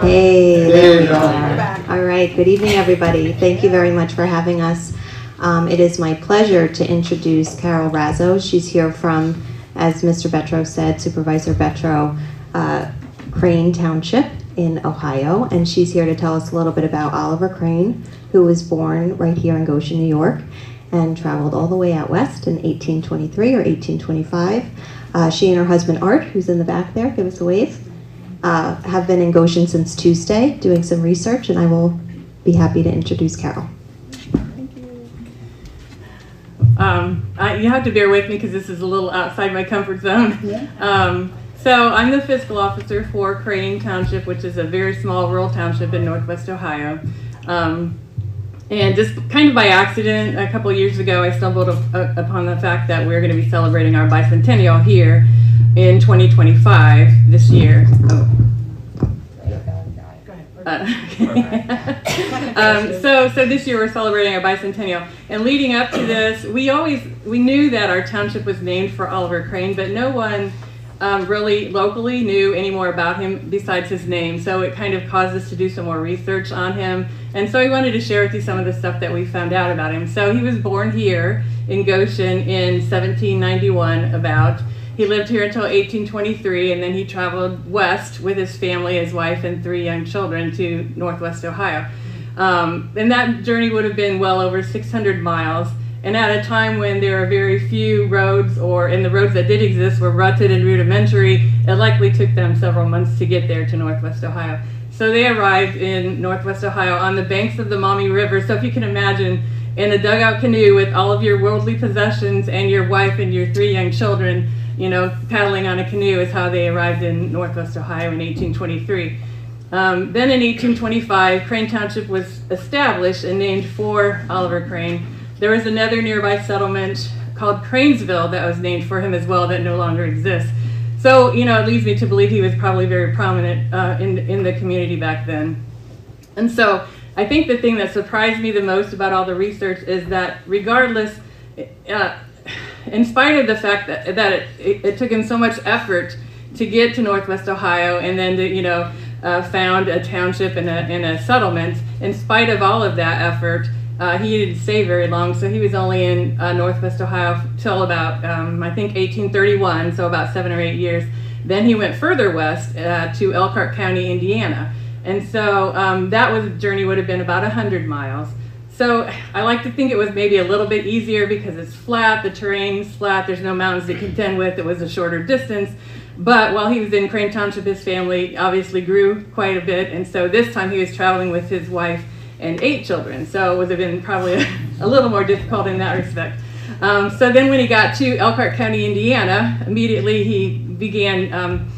Hey, there we You're are. back. All right, good evening, everybody. Thank you very much for having us. It is my pleasure to introduce Carol Razzo. She's here from, as Mr. Betro said, Supervisor Betro, Crane Township in Ohio, and she's here to tell us a little bit about Oliver Crane, who was born right here in Goshen, New York, and traveled all the way out west in 1823 or 1825. She and her husband Art, who's in the back there, give us a wave, have been in Goshen since Tuesday doing some research, and I will be happy to introduce Carol. Thank you. You have to bear with me because this is a little outside my comfort zone. Yeah. So I'm the fiscal officer for Crane Township, which is a very small rural township in Northwest Ohio. And just kind of by accident, a couple of years ago, I stumbled upon the fact that we're going to be celebrating our bicentennial here in 2025 this year. Oh. So this year we're celebrating our bicentennial, and leading up to this, we knew that our township was named for Oliver Crane, but no one really locally knew any more about him besides his name. So it kind of caused us to do some more research on him, and so I wanted to share with you some of the stuff that we found out about him. So he was born here in Goshen in 1791 about. He lived here until 1823, and then he traveled west with his family, his wife, and 3 young children to Northwest Ohio. And that journey would have been well over 600 miles. And at a time when there are very few roads, and the roads that did exist were rutted and rudimentary, it likely took them several months to get there to Northwest Ohio. So they arrived in Northwest Ohio on the banks of the Maumee River. So if you can imagine, in a dugout canoe with all of your worldly possessions and your wife and your 3 young children, paddling on a canoe is how they arrived in Northwest Ohio in 1823. Then in 1825, Crane Township was established and named for Oliver Crane. There was another nearby settlement called Cranesville that was named for him as well that no longer exists. So, it leads me to believe he was probably very prominent in the community back then. And so I think the thing that surprised me the most about all the research is that regardless, in spite of the fact that it took him so much effort to get to Northwest Ohio and then to found a township and a settlement, in spite of all of that effort, he didn't stay very long. So he was only in Northwest Ohio till about I think 1831, so about 7 or 8 years. Then he went further west to Elkhart County, Indiana, and so that journey would have been about 100 miles. So I like to think it was maybe a little bit easier because it's flat, the terrain's flat, there's no mountains to contend with, it was a shorter distance. But while he was in Crane Township, his family obviously grew quite a bit, and so this time he was traveling with his wife and 8 children, so it would have been probably a little more difficult in that respect. So then when he got to Elkhart County, Indiana, immediately he began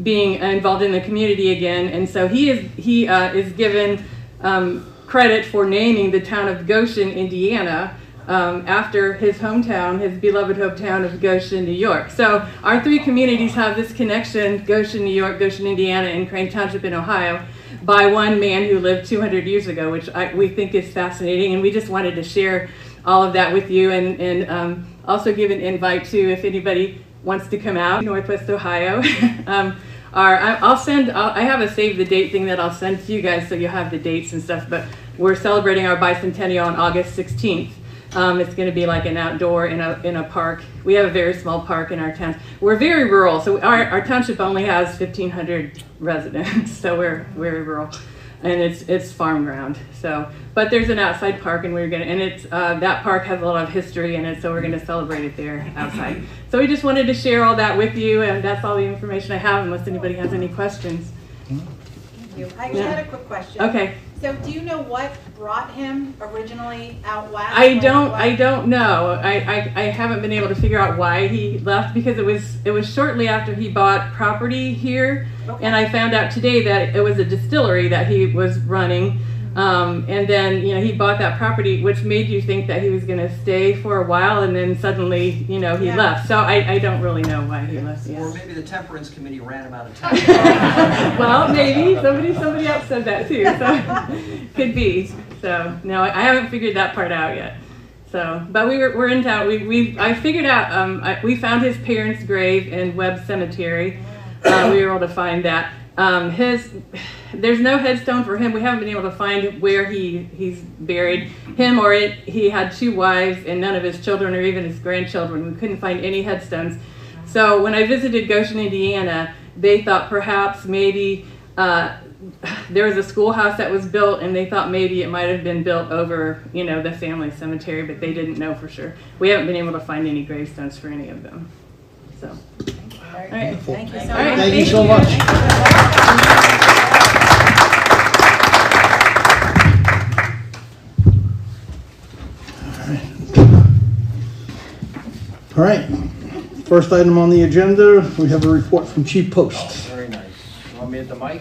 being involved in the community again, and so he is given credit for naming the town of Goshen, Indiana, after his hometown, his beloved hometown of Goshen, New York. So our 3 communities have this connection, Goshen, New York, Goshen, Indiana, and Crane Township in Ohio, by one man who lived 200 years ago, which we think is fascinating, and we just wanted to share all of that with you, and also give an invite to, if anybody wants to come out, Northwest Ohio. I have a save the date thing that I'll send to you guys so you'll have the dates and stuff, but we're celebrating our bicentennial on August 16th. It's going to be like an outdoor in a park. We have a very small park in our town. We're very rural, so our township only has 1,500 residents, so we're very rural, and it's farm ground. So, but there's an outside park, and that park has a lot of history in it, so we're going to celebrate it there outside. So we just wanted to share all that with you, and that's all the information I have, unless anybody has any questions. Thank you. I actually had a quick question. Okay. So do you know what brought him originally out west? I don't know. I haven't been able to figure out why he left, because it was shortly after he bought property here. Okay. And I found out today that it was a distillery that he was running. And then, he bought that property, which made you think that he was going to stay for a while, and then suddenly, he left. So I don't really know why he left. Yeah. Or maybe the temperance committee ran him out of town. Well, maybe somebody else said that too. So could be. So no, I haven't figured that part out yet. So, but we're in town. I figured out. We found his parents' grave in Webb Cemetery. We were able to find that. There's no headstone for him. We haven't been able to find where he's buried. He had 2 wives and none of his children or even his grandchildren. We couldn't find any headstones. So when I visited Goshen, Indiana, they thought perhaps maybe there was a schoolhouse that was built, and they thought maybe it might have been built over, the family cemetery, but they didn't know for sure. We haven't been able to find any gravestones for any of them. So, all right. Thank you so All right. much. Thank you so much. All right. First item on the agenda, we have a report from Chief Post. Very nice. You want me at the mic?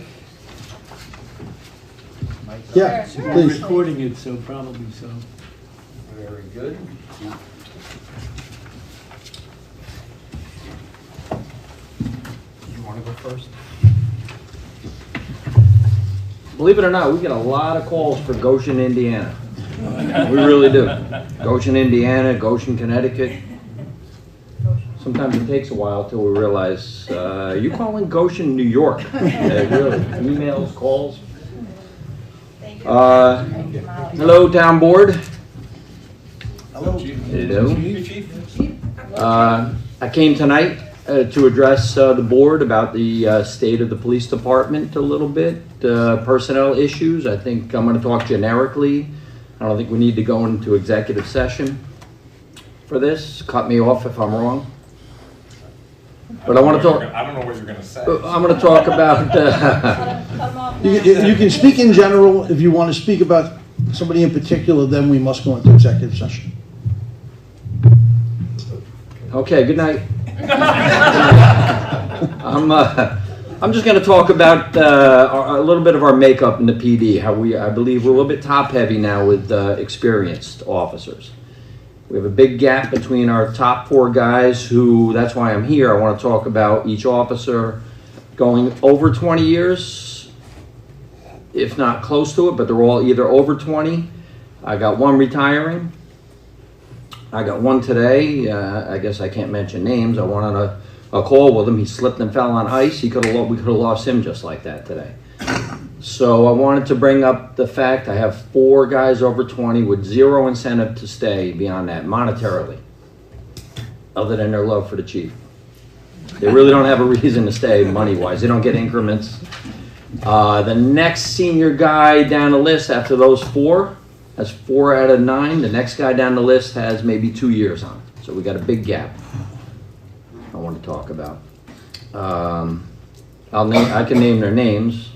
Mic up? Yeah, Sure. please. Recording it, so probably so. Very good. You want to go first? Believe it or not, we get a lot of calls for Goshen, Indiana. We really do. Goshen, Indiana, Goshen, Connecticut. Sometimes it takes a while till we realize, you calling Goshen, New York? Really, emails, calls. Hello, town board. Hello, Chief. Hello. Chief. I came tonight to address the board about the state of the police department a little bit, personnel issues. I think I'm going to talk generically. I don't think we need to go into executive session for this. Cut me off if I'm wrong. But I want to talk. I don't know what you're going to say. I'm going to talk about. You can speak in general. If you want to speak about somebody in particular, then we must go into executive session. Okay. Good night. I'm just going to talk about a little bit of our makeup in the PD. I believe we're a little bit top heavy now with experienced officers. We have a big gap between our top 4 guys who, that's why I'm here. I want to talk about each officer going over 20 years, if not close to it, but they're all either over 20. I got 1 retiring. I got 1 today. I guess I can't mention names. I went on a call with him. He slipped and fell on ice. We could have lost him just like that today. So I wanted to bring up the fact I have 4 guys over 20 with 0 incentive to stay beyond that monetarily, other than their love for the chief. They really don't have a reason to stay money-wise. They don't get increments. The next senior guy down the list after those 4, that's 4 out of 9. The next guy down the list has maybe 2 years on. So we got a big gap I want to talk about. I can name their names.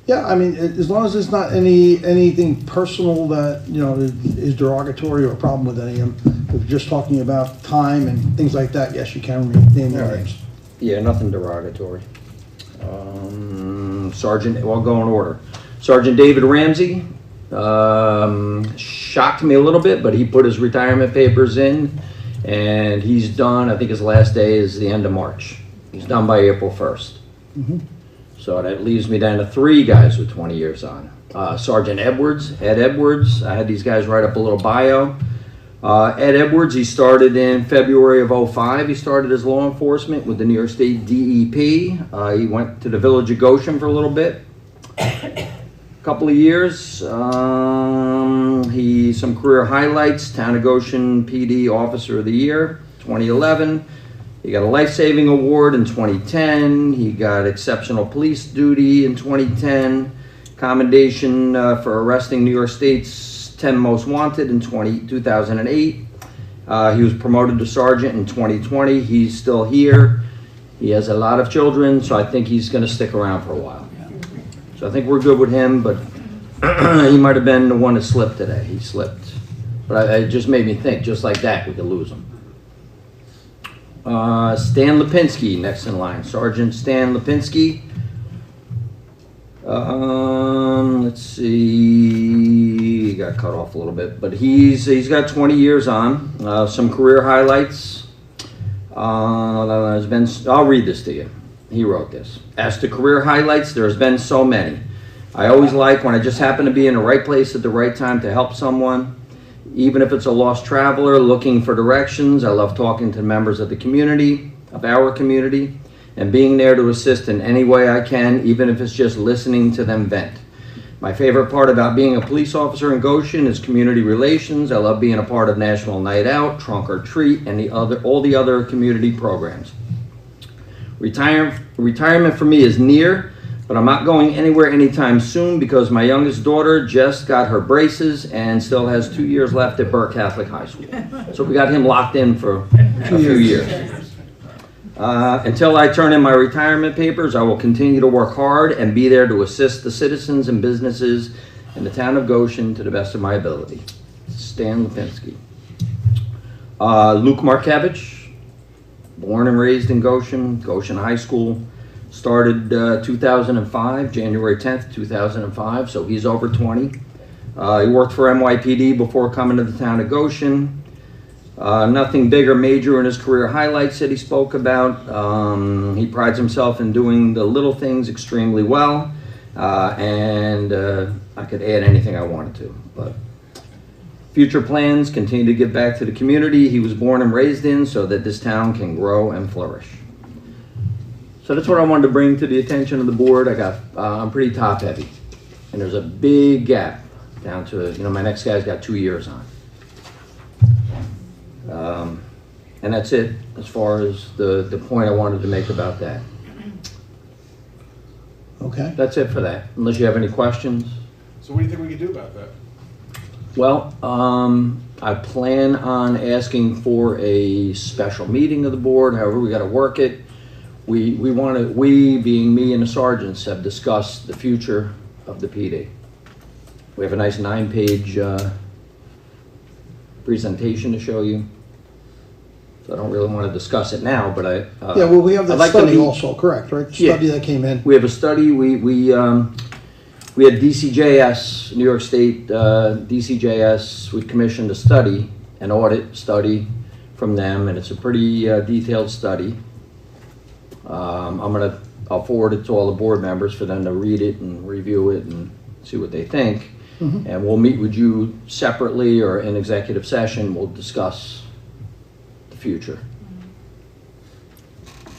Yeah, I mean, as long as it's not anything personal that, is derogatory or a problem with any of them, if you're just talking about time and things like that, yes, you can name their names. Yeah, nothing derogatory. Sergeant, well, I'll go in order. Sergeant David Ramsey shocked me a little bit, but he put his retirement papers in, and he's done. I think his last day is the end of March. He's done by April 1st. Mm-hmm. So that leaves me down to 3 guys with 20 years on. Sergeant Ed Edwards. I had these guys write up a little bio. Ed Edwards, he started in February of '05. He started as law enforcement with the New York State DEP. He went to the village of Goshen for a little bit. Couple of years. Some career highlights: Town of Goshen PD Officer of the Year, 2011. He got a life-saving award in 2010. He got exceptional police duty in 2010. Commendation for arresting New York State's 10 most wanted in 2008. He was promoted to sergeant in 2020. He's still here. He has a lot of children, so I think he's going to stick around for a while. So I think we're good with him, but he might have been the one that slipped today. He slipped. But it just made me think, just like that, we could lose him. Stan Lipinski, next in line. Sergeant Stan Lipinski. Let's see. He got cut off a little bit, but he's got 20 years on. Some career highlights. I'll read this to you. He wrote this. As to career highlights, there's been so many. I always like when I just happen to be in the right place at the right time to help someone. Even if it's a lost traveler looking for directions, I love talking to members of the community, of our community. and being there to assist in any way I can, even if it's just listening to them vent. My favorite part about being a police officer in Goshen is community relations. I love being a part of National Night Out, Trunk or Treat, and all the other community programs. Retirement for me is near, but I'm not going anywhere anytime soon because my youngest daughter just got her braces and still has 2 years left at Burke Catholic High School. So we got him locked in for a few years. Until I turn in my retirement papers, I will continue to work hard and be there to assist the citizens and businesses in the town of Goshen to the best of my ability. Stan Lipinski. Luke Markevich, born and raised in Goshen, Goshen High School. Started 2005, January 10th, 2005, so he's over 20. He worked for NYPD before coming to the town of Goshen. Nothing big or major in his career highlights that he spoke about. He prides himself in doing the little things extremely well, and I could add anything I wanted to. But future plans, continue to give back to the community he was born and raised in so that this town can grow and flourish. So that's what I wanted to bring to the attention of the board. I'm pretty top heavy, and there's a big gap down to, my next guy's got 2 years on. And that's it as far as the point I wanted to make about that. Okay. That's it for that, unless you have any questions. So what do you think we could do about that? Well, I plan on asking for a special meeting of the board. However, we got to work it. We being me and the sergeants, have discussed the future of the PD. We have a nice 9-page presentation to show you. So I don't really want to discuss it now, but Yeah, well, we have that I'd like to study meet- also, correct, right? The Yeah. study that came in. We have a study. We had DCJS, New York State DCJS. We commissioned a study, an audit study from them, and it's a pretty detailed study. I'll forward it to all the board members for them to read it and review it and see what they think. Mhm. And we'll meet with you separately or in executive session. We'll discuss the future.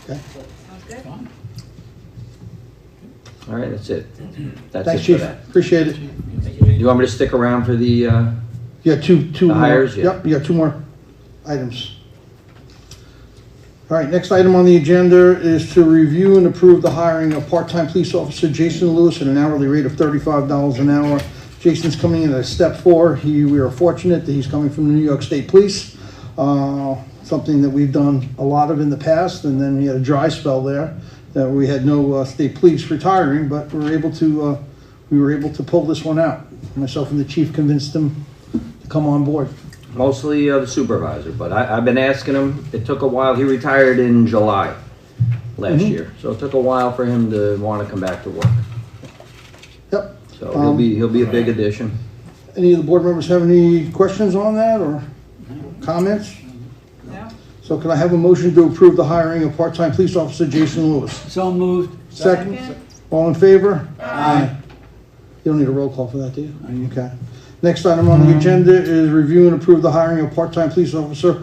Okay. Sounds good. All right, that's it. That's Thanks, it Chief. for that. Appreciate it. You want me to stick around for the? You got two The more. hires, yeah. Yep, you got 2 more items. All right, next item on the agenda is to review and approve the hiring of part-time police officer Jason Lewis at an hourly rate of $35 an hour. Jason's coming in at step 4. We are fortunate that he's coming from the New York State Police, something that we've done a lot of in the past, and then we had a dry spell there that we had no state police retiring, but we were able to pull this one out. Myself and the chief convinced him to come on board. Mostly the supervisor, but I've been asking him. It took a while. He retired in July last year, so it took a while for him to want to come back to work. Yep. So he'll be a big addition. Any of the board members have any questions on that or comments? No? So can I have a motion to approve the hiring of part-time police officer Jason Lewis? So moved. Second? All in favor? Aye. You don't need a roll call for that, do you? Okay. Next item on the agenda is review and approve the hiring of part-time police officer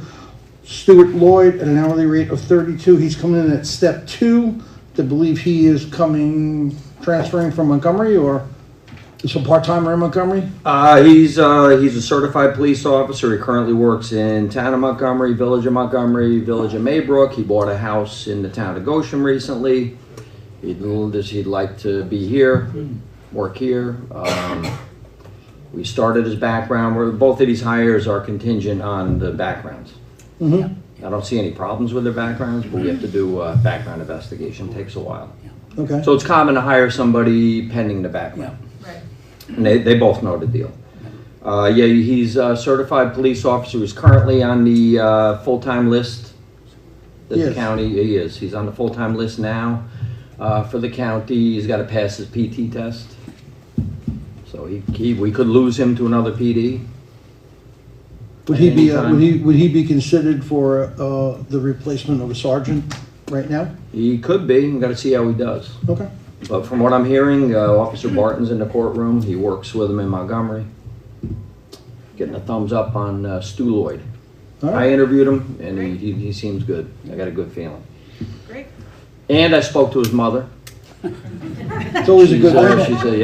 Stuart Lloyd at an hourly rate of $32. He's coming in at step 2. I believe he is transferring from Montgomery, or is a part-timer in Montgomery? He's a certified police officer. He currently works in town of Montgomery, village of Maybrook. He bought a house in the town of Goshen recently. He'd like to be here, work here. We started his background. Both of these hires are contingent on the backgrounds. Mm-hmm. I don't see any problems with their backgrounds, but we have to do a background investigation. It takes a while. Okay. So it's common to hire somebody pending the background. Right. And they both know the deal. Yeah, he's a certified police officer. He's currently on the full-time list that the Yes. county, he is. He's on the full-time list now for the county. He's got to pass his PT test. So we could lose him to another PD. Would he be Anytime. would he be considered for the replacement of a sergeant right now? He could be. We've got to see how he does. Okay. But from what I'm hearing, Officer Barton's in the courtroom. He works with him in Montgomery. Getting a thumbs up on Stu Lloyd. All I right. interviewed him, and he seems good. I got a good feeling. Great. And I spoke to his mother. It's always a good She thing. said,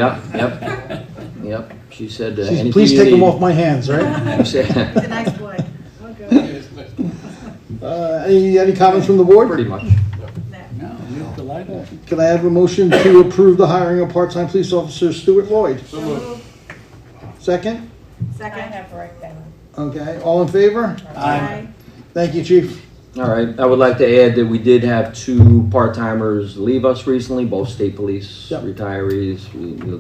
yep. She said, She said, anything please you take them need." off my hands, right? She said, He's a nice boy. Any comments from the board? pretty much. No, we're delighted. Can I have a motion to approve the hiring of part-time police officer Stuart Lloyd? So moved. Second? Second. Okay, all in favor? Aye. Thank you, chief. All right, I would like to add that we did have 2 part-timers leave us recently, both state police Yep. retarees.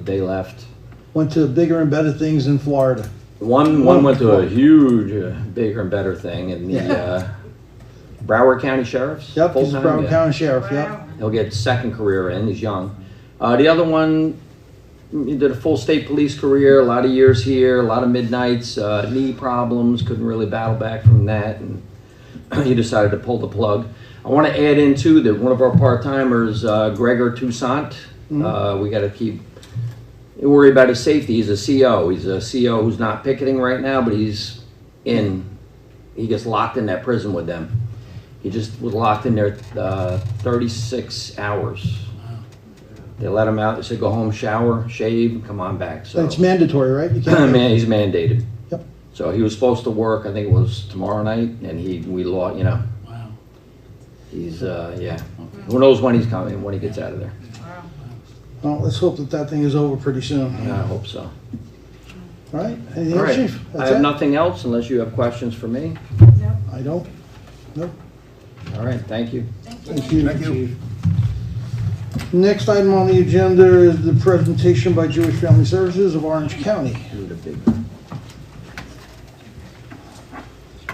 They left. Went to bigger and better things in Florida. One went to a huge, bigger and better thing, and the Broward County Sheriff's. Yep, he's full-time, Broward yeah. County Sheriff, yep. Wow. He'll get second career in, he's young. The other one, he did a full state police career, a lot of years here, a lot of midnights, knee problems, couldn't really battle back from that, and he decided to pull the plug. I want to add in too that one of our part-timers, Gregor Toussaint, we got to keep worry about his safety. He's a CO. He's a CO who's not picketing right now, but he gets locked in that prison with them. He just was locked in there 36 hours. They let him out. They said, go home, shower, shave, and come on back. So It's mandatory, right? You can't. man, he's mandated. Yep. So he was supposed to work, I think it was tomorrow night, and we lost, Wow. he's, who knows when he's coming, when he gets out of there. Well, let's hope that thing is over pretty soon. I hope so. All right, anything All else, right, chief? I That's have it? nothing else unless you have questions for me. I don't. Nope. All right, thank you. Thank you, Thank you. chief. Next item on the agenda is the presentation by Jewish Family Services of Orange County. Need a big-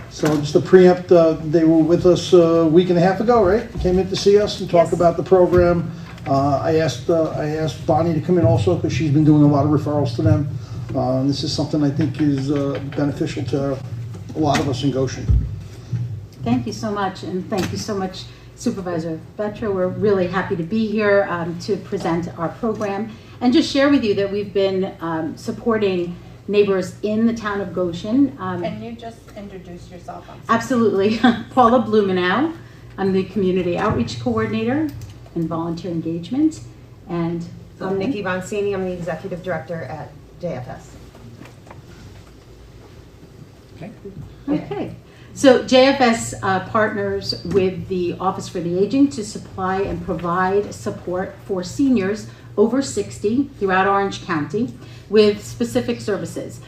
So just to preempt, they were with us a week and a half ago, right? Came in to see us and talk Yes. about the program. I asked Bonnie to come in also because she's been doing a lot of referrals to them. This is something I think is beneficial to a lot of us in Goshen. Thank you so much, and thank you so much, Supervisor Betro. We're really happy to be here to present our program and just share with you that we've been supporting neighbors in the town of Goshen. Can you just introduce yourself? I'm sorry. Absolutely. Paula Blumenau. I'm the Community Outreach Coordinator and Volunteer Engagement. And I'm Nikki Boncini. I'm the Executive Director at JFS. Okay. So JFS partners with the Office for the Aging to supply and provide support for seniors over 60 throughout Orange County with specific services.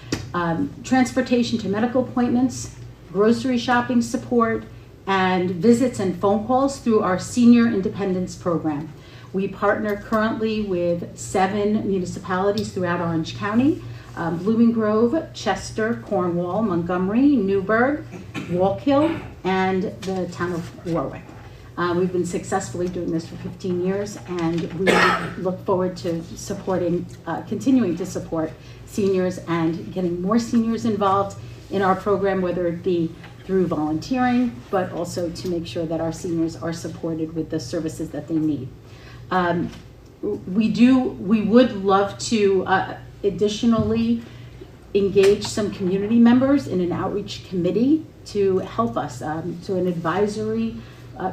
Transportation to medical appointments, grocery shopping support, and visits and phone calls through our Senior Independence Program. We partner currently with 7 municipalities throughout Orange County: Blooming Grove, Chester, Cornwall, Montgomery, Newburgh, Wallkill, and the town of Warwick. We've been successfully doing this for 15 years, and we look forward to supporting, continuing to support seniors and getting more seniors involved in our program, whether it be through volunteering, but also to make sure that our seniors are supported with the services that they need. We would love to additionally engage some community members in an outreach committee to help us, to an advisory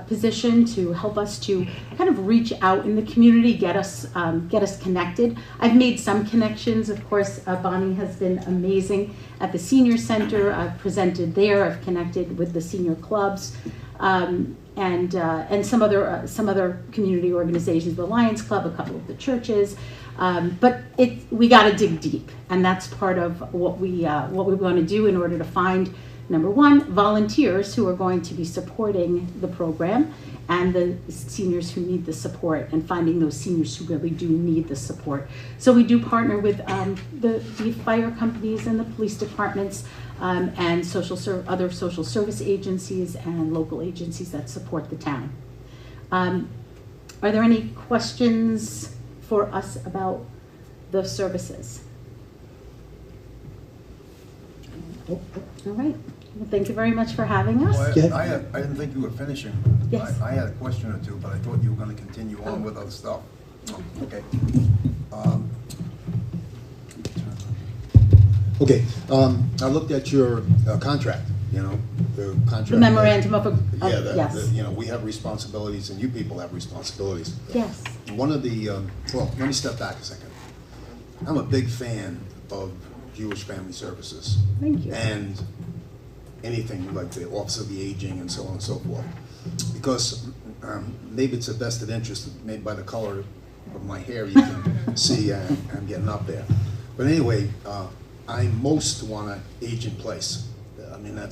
position to help us to kind of reach out in the community, get us connected. I've made some connections. Of course, Bonnie has been amazing at the senior center. I've presented there. I've connected with the senior clubs and some other community organizations, the Lions Club, a couple of the churches. But we got to dig deep, and that's part of what we want to do in order to find, number one, volunteers who are going to be supporting the program and the seniors who need the support, and finding those seniors who really do need the support. So we do partner with the fire companies and the police departments and other social service agencies and local agencies that support the town. Are there any questions for us about the services? All right. Well, thank you very much for having us. Yeah. I didn't think you were finishing. Yes. I had a question or two, but I thought you were gonna continue on with other stuff. Okay. Okay, I looked at your contract, you know, the contract. The memorandum of, Yeah, yes. you know, we have responsibilities and you people have responsibilities. Yes. One of the, well, let me step back a second. I'm a big fan of Jewish Family Services. Thank you. And anything like the Office of the Aging and so on and so forth. Because maybe it's a vested interest, maybe by the color of my hair, you can see I'm getting up there. But anyway, I most want to age in place. I mean, I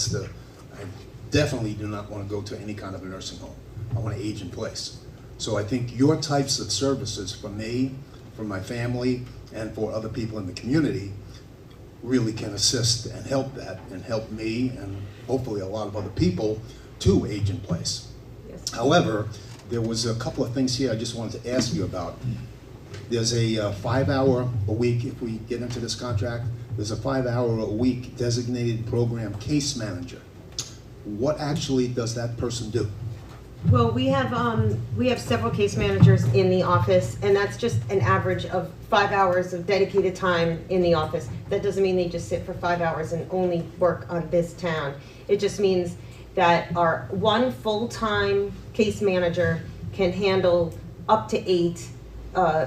definitely do not want to go to any kind of a nursing home. I want to age in place. So I think your types of services for me, for my family, and for other people in the community really can assist and help that, and help me and hopefully a lot of other people to age in place. Yes. However, there was a couple of things here I just wanted to ask you about. There's a 5-hour a week, if we get into this contract, there's a 5-hour a week designated program case manager. What actually does that person do? Well, we have several case managers in the office, and that's just an average of 5 hours of dedicated time in the office. That doesn't mean they just sit for 5 hours and only work on this town. It just means that our one full-time case manager can handle up to 8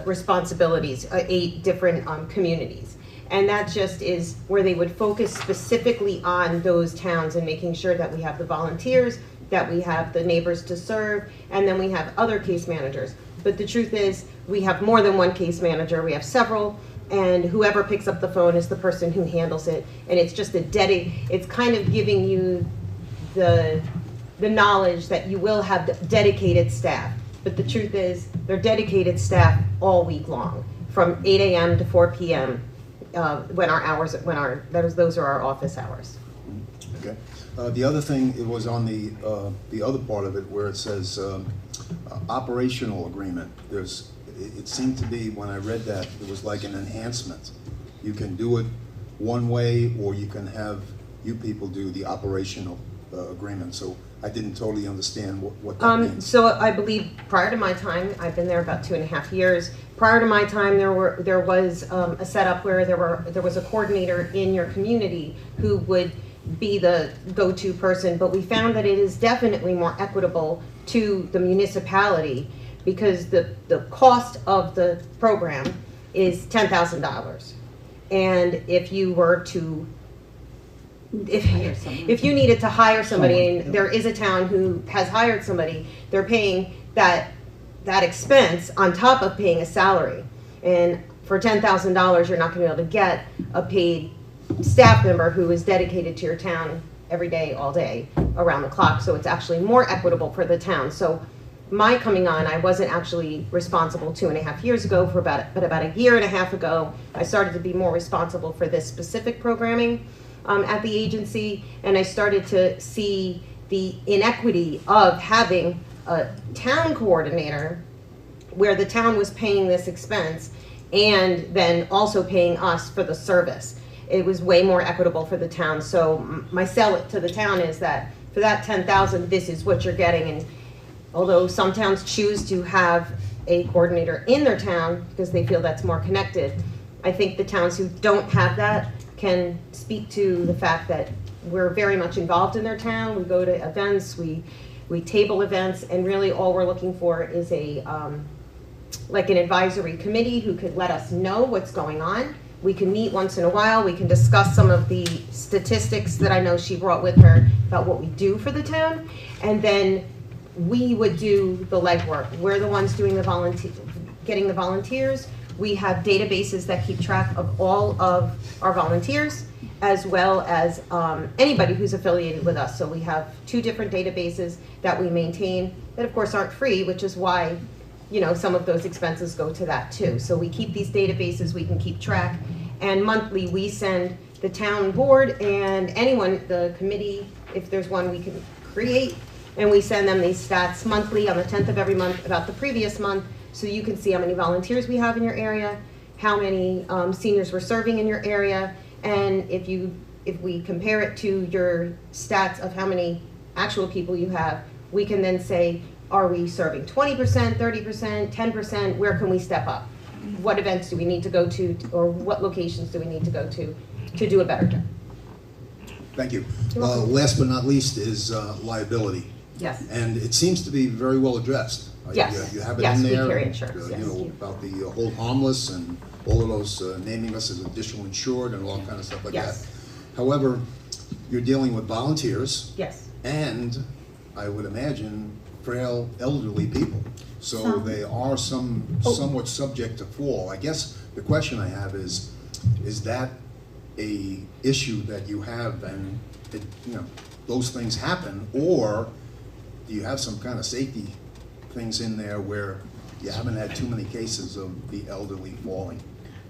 responsibilities, 8 different communities. And that just is where they would focus specifically on those towns and making sure that we have the volunteers, that we have the neighbors to serve, and then we have other case managers. But the truth is, we have more than one case manager, we have several, and whoever picks up the phone is the person who handles it. And it's just it's kind of giving you the knowledge that you will have dedicated staff. But the truth is, they're dedicated staff all week long, from 8 a.m. to 4 p.m. Those are our office hours. Okay. The other thing, it was on the other part of it where it says operational agreement. It seemed to be, when I read that, it was like an enhancement. You can do it one way, or you can have you people do the operational agreement. So I didn't totally understand what that means. So I believe prior to my time, I've been there about 2.5 years. Prior to my time, there was a setup where there was a coordinator in your community who would be the go-to person, but we found that it is definitely more equitable to the municipality because the cost of the program is $10,000. And if you were to if you needed to hire somebody, and there is a town who has hired somebody, they're paying that expense on top of paying a salary. And for $10,000, you're not going to be able to get a paid staff member who is dedicated to your town every day, all day, around the clock. So it's actually more equitable for the town. So my coming on, I wasn't actually responsible 2.5 years ago, but about a year and a half ago, I started to be more responsible for this specific programming at the agency, and I started to see the inequity of having a town coordinator where the town was paying this expense and then also paying us for the service. It was way more equitable for the town. So my sell to the town is that for that $10,000, this is what you're getting. And although some towns choose to have a coordinator in their town because they feel that's more connected, I think the towns who don't have that can speak to the fact that we're very much involved in their town. We go to events, we table events, and really all we're looking for is like an advisory committee who could let us know what's going on. We can meet once in a while. We can discuss some of the statistics that I know she brought with her about what we do for the town. And then we would do the legwork. We're the ones doing getting the volunteers. We have databases that keep track of all of our volunteers, as well as anybody who's affiliated with us. So we have 2 different databases that we maintain that of course aren't free, which is why, you know, some of those expenses go to that too. So we keep these databases, we can keep track, and monthly we send the town board and anyone, the committee, if there's one we can create, and we send them these stats monthly on the 10th of every month about the previous month, so you can see how many volunteers we have in your area, how many seniors we're serving in your area, and if we compare it to your stats of how many actual people you have, we can then say, are we serving 20%, 30%, 10%? Where can we step up? What events do we need to go to, or what locations do we need to go to do a better job? Thank you. You're welcome. Last but not least is liability. Yes. And it seems to be very well addressed. Yes. You have it Yes, in we there. carry insurance, You yes. know, about the hold harmless and all of those, naming us as additional insured and all kind of stuff like that. Yes. However, you're dealing with volunteers Yes. and, I would imagine, frail elderly people. So Some. they are somewhat subject to fall. I guess the question I have is that a issue that you have and, those things happen, or do you have some kind of safety things in there where you haven't had too many cases of the elderly falling?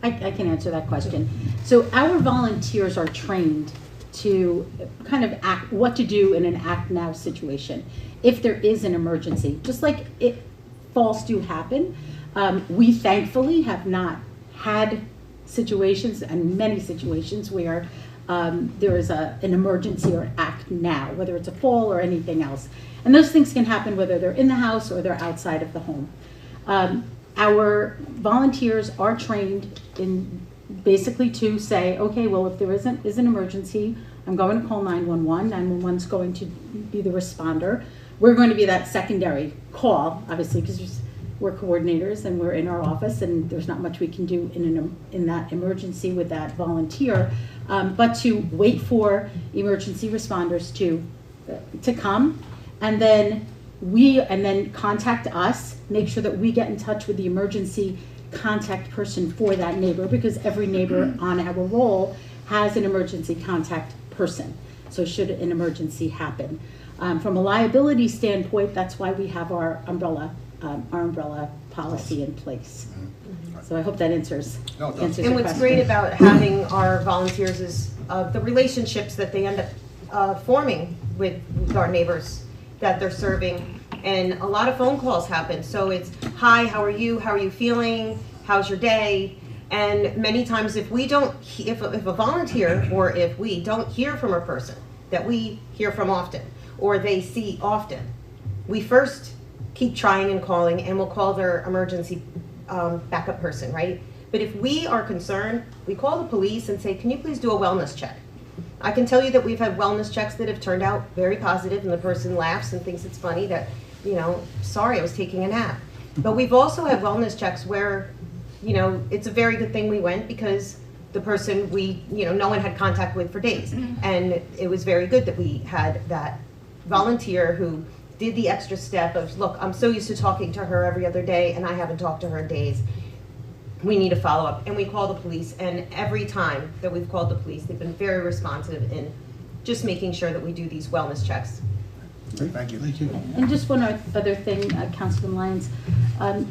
I can answer that question. So our volunteers are trained to kind of act, what to do in an act now situation. If there is an emergency, just like falls do happen, we thankfully have not had situations, and many situations, where there is an emergency or an act now, whether it's a fall or anything else. And those things can happen whether they're in the house or they're outside of the home. Our volunteers are trained in basically to say, okay, well, if there is an emergency, I'm going to call 911. 911's going to be the responder. We're going to be that secondary call, obviously, because we're coordinators and we're in our office, and there's not much we can do in that emergency with that volunteer, but to wait for emergency responders to come, and then contact us, make sure that we get in touch with the emergency contact person for that neighbor, because every neighbor on our roll has an emergency contact person. So should an emergency happen. From a liability standpoint, that's why we have our umbrella policy in place. So I hope that answers your question. And what's great about having our volunteers is the relationships that they end up forming with our neighbors that they're serving. And a lot of phone calls happen. So it's, hi, how are you? How are you feeling? How's your day? And many times if a volunteer or if we don't hear from a person that we hear from often or they see often, we first keep trying and calling, and we'll call their emergency backup person, right? But if we are concerned, we call the police and say, can you please do a wellness check? I can tell you that we've had wellness checks that have turned out very positive, and the person laughs and thinks it's funny that, sorry, I was taking a nap. But we've also had wellness checks where, it's a very good thing we went, because the person no one had contact with for days. And it was very good that we had that volunteer who did the extra step of, look, I'm so used to talking to her every other day and I haven't talked to her in days. We need a follow-up. And we call the police, and every time that we've called the police, they've been very responsive in just making sure that we do these wellness checks. Thank you. Thank you. And just one other thing, Councilman Lyons,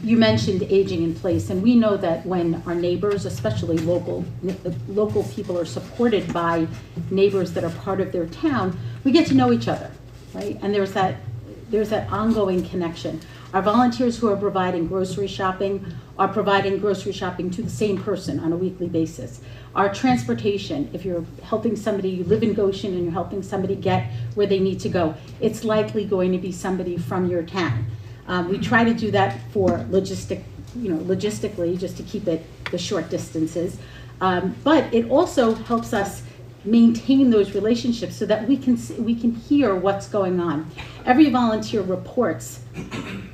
you mentioned aging in place, and we know that when our neighbors, especially local people, are supported by neighbors that are part of their town, we get to know each other, right? And there's that ongoing connection. Our volunteers who are providing grocery shopping are providing grocery shopping to the same person on a weekly basis. Our transportation, if you're helping somebody, you live in Goshen and you're helping somebody get where they need to go, it's likely going to be somebody from your town. We try to do that for logistically, just to keep it the short distances. But it also helps us maintain those relationships so that we can hear what's going on. Every volunteer reports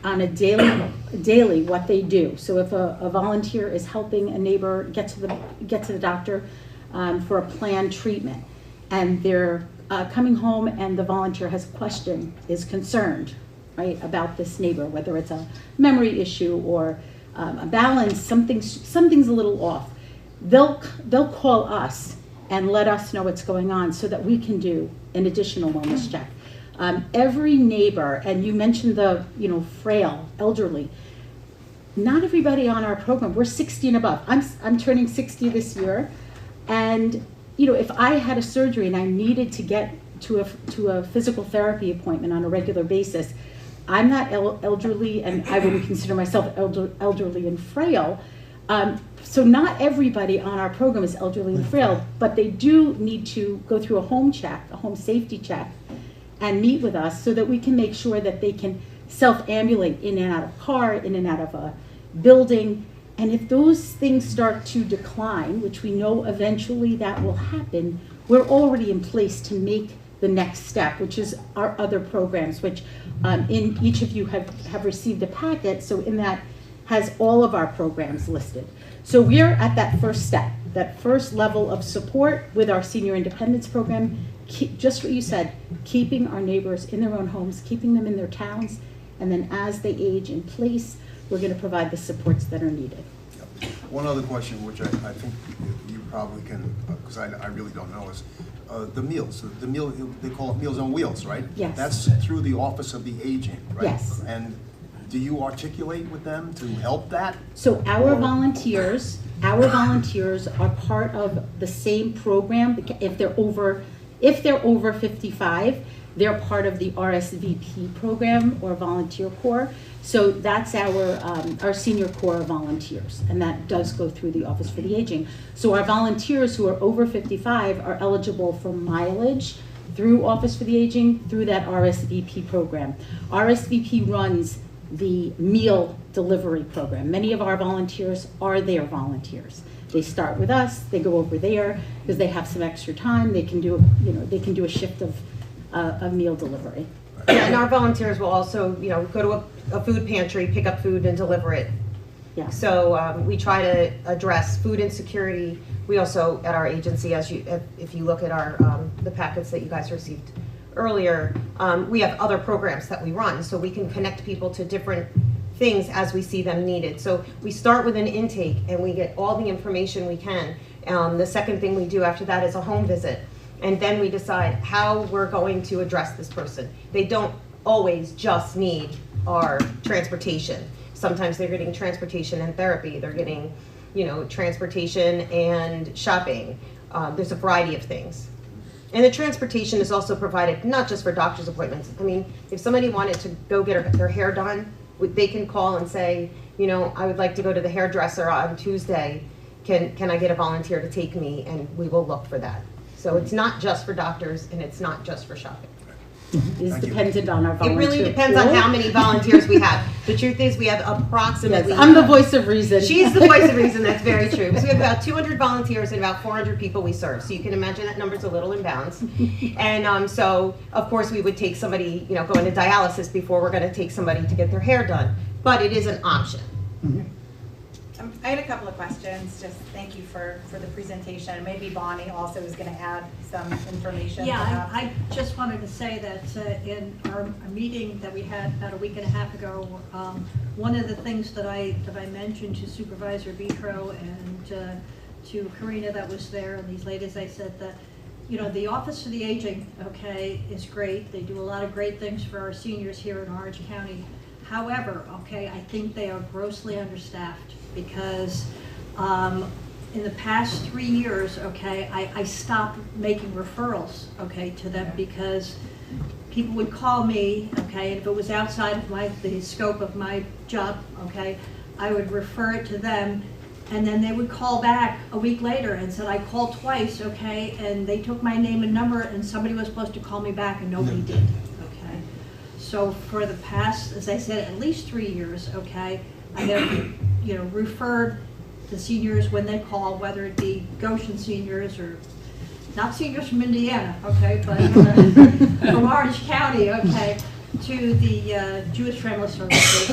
on a daily what they do. So if a volunteer is helping a neighbor get to the doctor for a planned treatment, and they're coming home and the volunteer has a question, is concerned, right, about this neighbor, whether it's a memory issue or a balance, something's a little off, they'll call us and let us know what's going on so that we can do an additional wellness check. Every neighbor, and you mentioned the frail, elderly, not everybody on our program, we're 60 and above. I'm turning 60 this year, and if I had a surgery and I needed to get to a physical therapy appointment on a regular basis, I'm not elderly, and I wouldn't consider myself elderly and frail. So not everybody on our program is elderly and frail, but they do need to go through a home safety check, and meet with us so that we can make sure that they can self-ambulate in and out of a car, in and out of a building. And if those things start to decline, which we know eventually that will happen, we're already in place to make the next step, which is our other programs, which in each of you have received a packet. So in that has all of our programs listed. So we're at that first step, that first level of support with our Senior Independence Program, just what you said, keeping our neighbors in their own homes, keeping them in their towns, and then as they age in place, we're going to provide the supports that are needed. One other question, which I think you probably can, because I really don't know, is the meals. The meal, they call it Meals on Wheels, right? Yes. That's through the Office of the Aging, right? Yes. And do you articulate with them to help that? So our volunteers are part of the same program. If they're over 55, they're part of the RSVP program or volunteer corps. So that's our senior corps of volunteers, and that does go through the Office for the Aging. So our volunteers who are over 55 are eligible for mileage through Office for the Aging through that RSVP program. RSVP runs the meal delivery program. Many of our volunteers are their volunteers. They start with us, they go over there because they have some extra time. They can do, a shift of meal delivery. Yeah, and our volunteers will also, go to a food pantry, pick up food and deliver it. Yeah. So we try to address food insecurity. We also, at our agency, if you look at our the packets that you guys received earlier, we have other programs that we run, so we can connect people to different things as we see them needed. So we start with an intake and we get all the information we can. The second thing we do after that is a home visit. And then we decide how we're going to address this person. They don't always just need our transportation. Sometimes they're getting transportation and therapy. They're getting, transportation and shopping. There's a variety of things. And the transportation is also provided not just for doctor's appointments. I mean, if somebody wanted to go get their hair done, they can call and say, I would like to go to the hairdresser on Tuesday. Can I get a volunteer to take me? And we will look for that. So it's not just for doctors and it's not just for shopping. It's dependent on our It volunteer really depends on how many volunteers we have. The truth is we have approximately... Yes, I'm the voice of reason. She's the voice of reason, that's very true. Because we have about 200 volunteers and about 400 people we serve. So you can imagine that number's a little imbalanced. And so, of course, we would take somebody, go into dialysis before we're going to take somebody to get their hair done. But it is an option. I had a couple of questions. Just thank you for the presentation. Maybe Bonnie also is going to add some information. Yeah, I just wanted to say that in our meeting that we had about a week and a half ago, one of the things that I mentioned to Supervisor Vitro and to Karina that was there and these ladies, I said that the Office for the Aging, is great. They do a lot of great things for our seniors here in Orange County. However, I think they are grossly understaffed because in the past 3 years, I stopped making referrals, to them because people would call me, and if it was outside of the scope of my job, I would refer it to them, and then they would call back a week later and said, I called twice, and they took my name and number, and somebody was supposed to call me back, and nobody did, So for the past, as I said, at least 3 years, I have, referred the seniors when they call, whether it be Goshen seniors or not seniors from Indiana, but from Orange County, to the Jewish Family Services,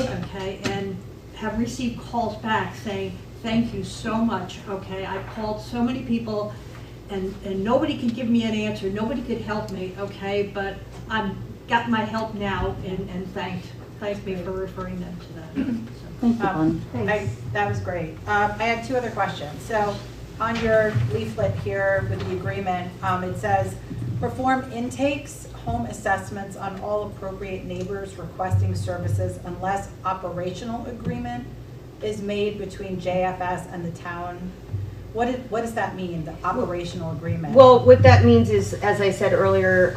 and have received calls back saying, thank you so much, I called so many people and nobody could give me an answer, nobody could help me, but I'm got my help now and thanked me for referring them to that. That was great. I have two other questions. So on your leaflet here with the agreement, it says, perform intakes, home assessments on all appropriate neighbors requesting services unless operational agreement is made between JFS and the town. What does that mean, the operational agreement? Well, what that means is, as I said earlier,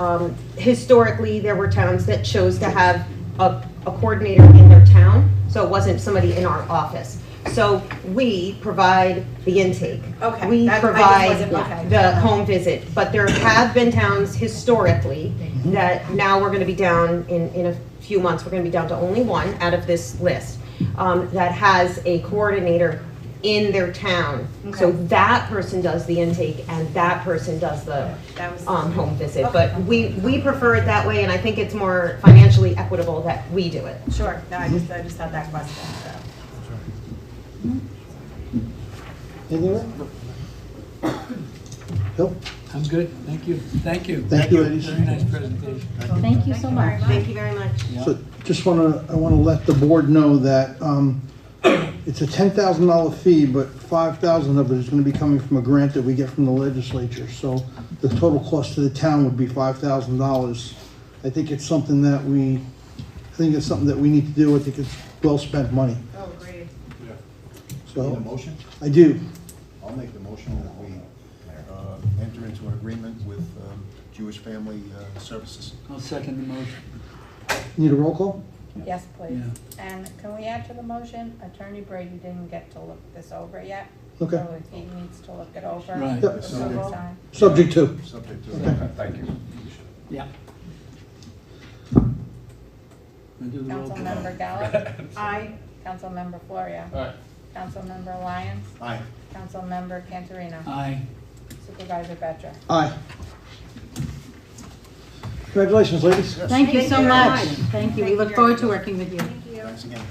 historically there were towns that chose to have a coordinator in their town, so it wasn't somebody in our office. So we provide the intake. Okay. We provide the home visit. But there have been towns historically that now we're going to be down in a few months, we're going to be down to only one out of this list that has a coordinator in their town. So Okay. that person does the intake and that person does the That was. home visit. Okay. But we prefer it that way, and I think it's more financially equitable that we do it. Sure, no, I just had that question, so. Anything else? Bill? I'm good, thank you. Thank you. Thank you, ladies. Very nice presentation. Thank you so much. Thank you very much. Yeah. So just I want to let the board know that it's a $10,000 fee, but $5,000 of it is going to be coming from a grant that we get from the legislature. So the total cost to the town would be $5,000. I think it's something that we need to do. I think it's well spent money. Oh, great. Need a So motion? I do. I'll make the motion that we enter into an agreement with Jewish Family Services. I'll second the motion. Need a roll call? Yes, please. Yeah. And can we add to the motion, Attorney Brady didn't get to look this over yet? Okay. So if he needs to look it over. Right. Yep. approval time. Subject to. Subject to. Thank you. Yeah. We'll do the roll call. Councilmember Gallo? Aye. Councilmember Florio? Aye. Councilmember Lyons? Aye. Councilmember Cantorino? Aye. Supervisor Petra? Aye. Congratulations, ladies. Thank you so very much. much. Thank you. We Thank look you. forward to working with you. Thank you. Thanks again.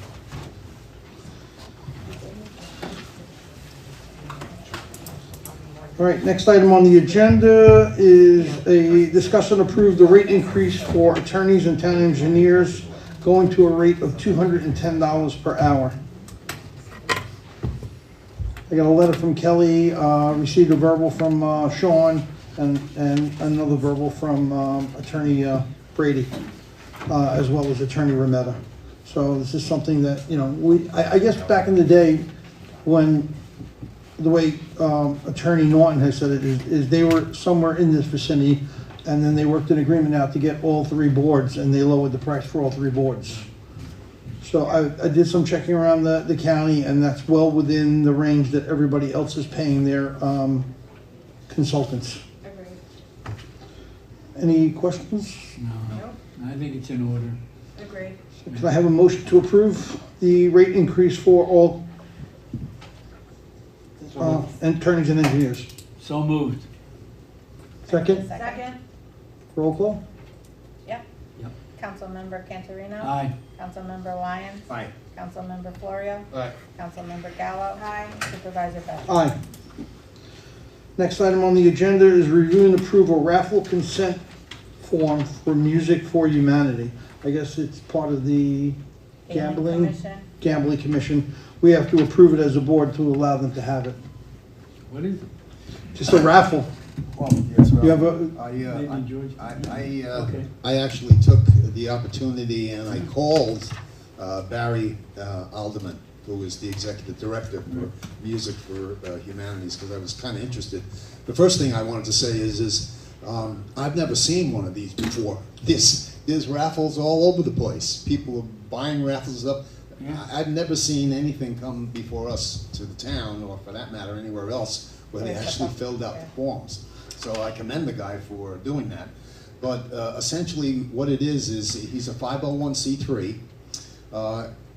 All right, next item on the agenda is a discuss and approve the rate increase for attorneys and town engineers going to a rate of $210 per hour. I got a letter from Kelly, received a verbal from Sean, and another verbal from Attorney Brady, as well as Attorney Remetta. So this is something that, you know, I guess back in the day, when the way Attorney Norton has said it is they were somewhere in this vicinity, and then they worked an agreement out to get all three boards, and they lowered the price for all three boards. So I did some checking around the county, and that's well within the range that everybody else is paying their consultants. Agreed. Any questions? No, Nope. I think it's in order. Agreed. Can I have a motion to approve the rate increase for all attorneys and engineers? So moved. Second, Second? roll call? Yep. Yep. Councilmember Cantorino? Aye. Councilmember Lyons? Aye. Councilmember Florio? Aye. Councilmember Gallo? Aye. Supervisor Petra? Aye. Next item on the agenda is review and approve a raffle consent form for Music for Humanity. I guess it's part of the Gaming Commission? gambling commission. We have to approve it as a board to allow them to have it. What is it? Just a raffle. Well, yes, well, You have Maybe George? Okay. I actually took the opportunity and I called Barry Alderman, who is the executive director for Music for Humanities, because I was kind of interested. The first thing I wanted to say is I've never seen one of these before. There's raffles all over the place. People are buying raffles up. Yeah. I've never seen anything come before us to the town, or for that matter, anywhere else, where they actually filled out the forms. So I commend the guy for doing that. But essentially what it is he's a 501c3.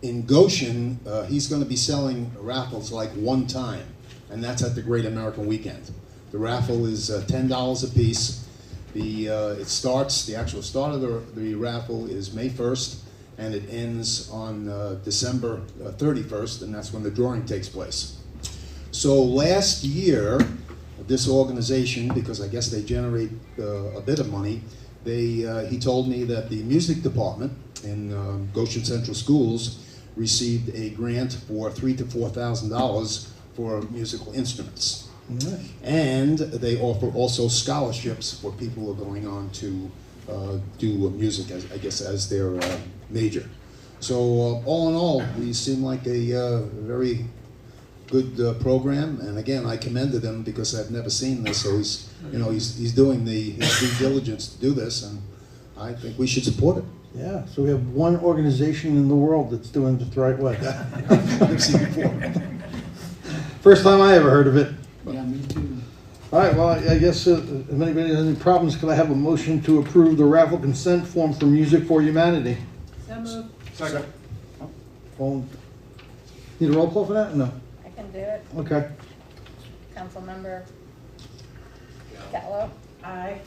In Goshen, he's going to be selling raffles like one time, and that's at the Great American Weekend. The raffle is $10 a piece. The actual start of the raffle is May 1st, and it ends on December 31st, and that's when the drawing takes place. So last year, this organization, because I guess they generate a bit of money, he told me that the music department in Goshen Central Schools received a grant for $3,000 to $4,000 for musical instruments. Nice. And they offer also scholarships for people who are going on to do music, as their major. So all in all, these seem like a very good program. And again, I commended him because I've never seen this. So he's doing his due diligence to do this, and I think we should support it. Yeah, so we have one organization in the world that's doing it the right way. I've never seen it before. First time I ever heard of it. Yeah, me too. All right, well, I guess if anybody has any problems, could I have a motion to approve the raffle consent form for Music for Humanity? So moved. Second. Need a roll call for that? No. I can do it. Okay. Councilmember Gallo? Aye.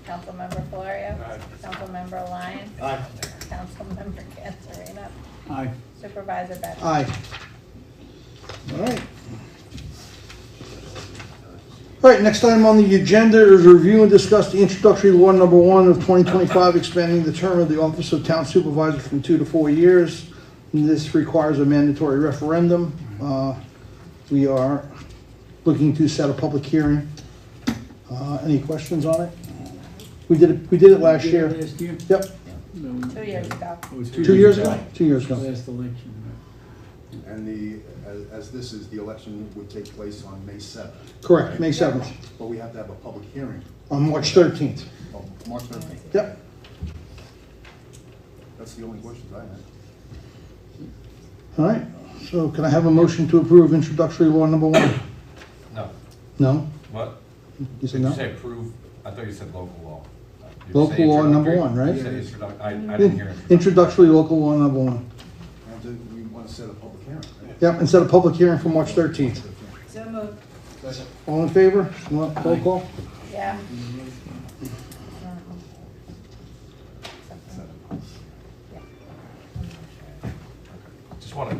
Councilmember Florio? Aye. Councilmember Lyons? Aye. Councilmember Cantorino? Aye. Supervisor Betts? Aye. All right. All right, next item on the agenda is review and discuss the introductory law number 1 of 2025, expanding the term of the office of town supervisor from 2 to 4 years. And this requires a mandatory referendum. We are looking to set a public hearing. Any questions on it? We did it last year. Last year? Yep, No, 2 years ago. it was 2 years ago? 2 years ago. Last election, And as this is, the election would take place on May 7th. Correct, May 7th, But we have to have a public hearing on March 13th. on March 13th. Yep. That's the only questions I had. All right, so can I have a motion to approve introductory law number 1? No. No? What? You said Did no? you say approve? I thought you said local law. Did you Local say law number introductory? 1, right? You said I didn't hear it. Introductory local law number 1. And we want to set a public hearing, right? Yep, and set a public hearing for March 13th. So moved. All in favor? Roll call? Yeah. Just want to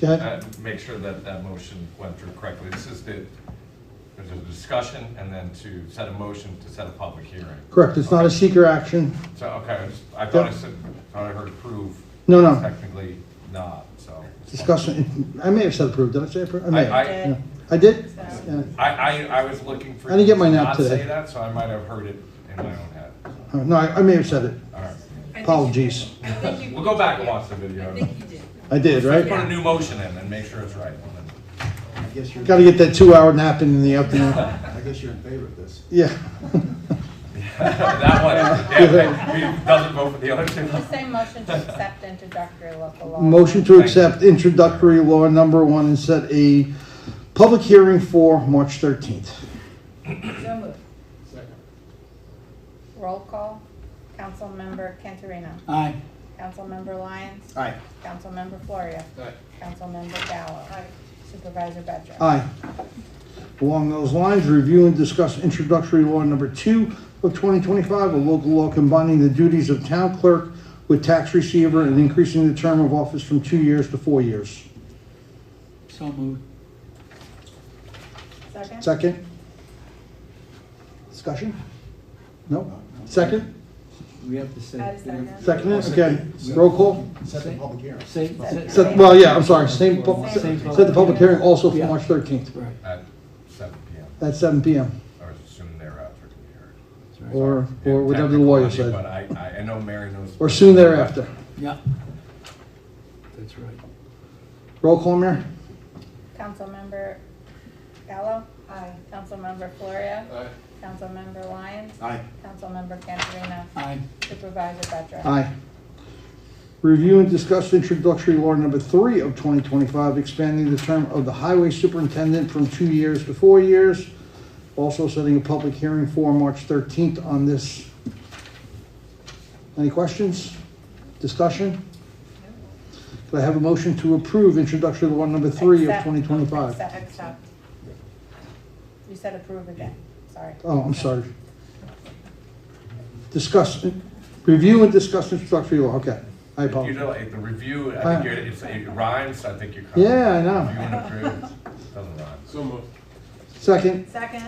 Go ahead. make sure that that motion went through correctly. This is there's a discussion and then to set a motion to set a public hearing. Correct, it's not a seeker action. So, okay, I thought Yep. I heard approve. No, no. Technically not, so. Discussion, I may have said approved, did I say approved? I may have. I- Yeah. I did? Yeah. I was looking for. I didn't get my you to nap not today. say that, so I might have heard it in my own head. No, I may have said it. All right. Apologies. We'll go back and watch the video. I did, Put a right? new motion in and make sure it's right. I guess you're, Gotta get that 2-hour nap in the afternoon. I guess you're in favor of this. Yeah. That one, yeah, we doesn't vote for the other two. Just say motion to accept introductory local law. Motion to accept introductory law number 1 and set a public hearing for March 13th. So moved. Roll call. Councilmember Cantorino. Aye. Councilmember Lyons. Aye. Councilmember Florio. Aye. Councilmember Gallo. Supervisor Betts. Aye. Along those lines, review and discuss introductory law number 2 of 2025, a local law combining the duties of town clerk with tax receiver and increasing the term of office from 2 years to 4 years. So moved. Second? Second? Discussion? No? Second? We have to say. I second. Second, okay. Roll call? Set the public hearing. Well, yeah, I'm sorry, set the public hearing also for Yeah. March 13th Right. At 7 PM, at 7 PM, or soon thereafter can be heard. That's right. or whatever the lawyer Technically, said, But I know Mary knows. or soon thereafter. Yeah. That's right. Roll call, Mayor? Councilmember Gallo. Aye. Councilmember Florio. Aye. Councilmember Lyons. Aye. Councilmember Cantorino. Aye. Supervisor Betts. Aye. Review and discuss introductory law number 3 of 2025, expanding the term of the highway superintendent from 2 years to 4 years. Also setting a public hearing for March 13th on this. Any questions? Discussion? Could I have a motion to approve introductory law number 3 of Accept. 2025? Accept. You said approve again, sorry. Oh, I'm sorry. Discuss, review and discuss introductory law, okay. I You apologize. know, like, the review, Aye. I think it rhymes, I think you're. Yeah, I know. Review and approve, doesn't rhyme. So moved. Second, Second,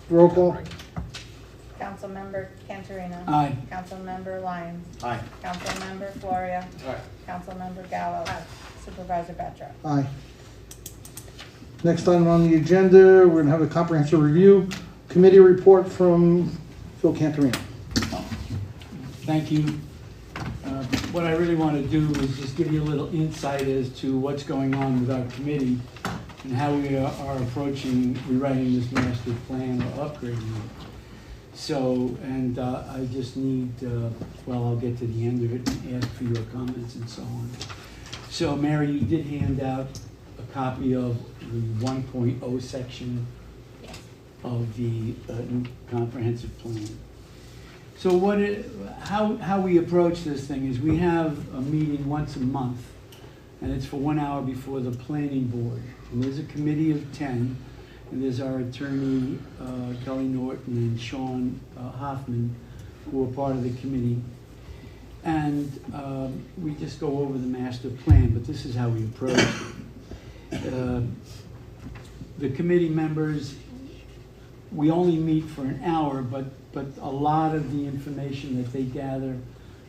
roll call? Councilmember Cantorino. Aye. Councilmember Lyons. Aye. Councilmember Florio. Aye. Councilmember Gallo. Supervisor Betts. Aye. Next item on the agenda, we're gonna have a comprehensive review committee report from Phil Cantorino. Thank you. What I really want to do is just give you a little insight as to what's going on with our committee and how we are approaching rewriting this master plan or upgrading it. So, and I just need, well, I'll get to the end of it and ask for your comments and so on. So, Mary, you did hand out a copy of the 1.0 section of the new comprehensive plan. So how we approach this thing is we have a meeting once a month and it's for 1 hour before the planning board. And there's a committee of 10, and there's our attorney, Kelly Norton, and Sean Hoffman, who are part of the committee. And we just go over the master plan, but this is how we approach it. The committee members, we only meet for an hour, but a lot of the information that they gather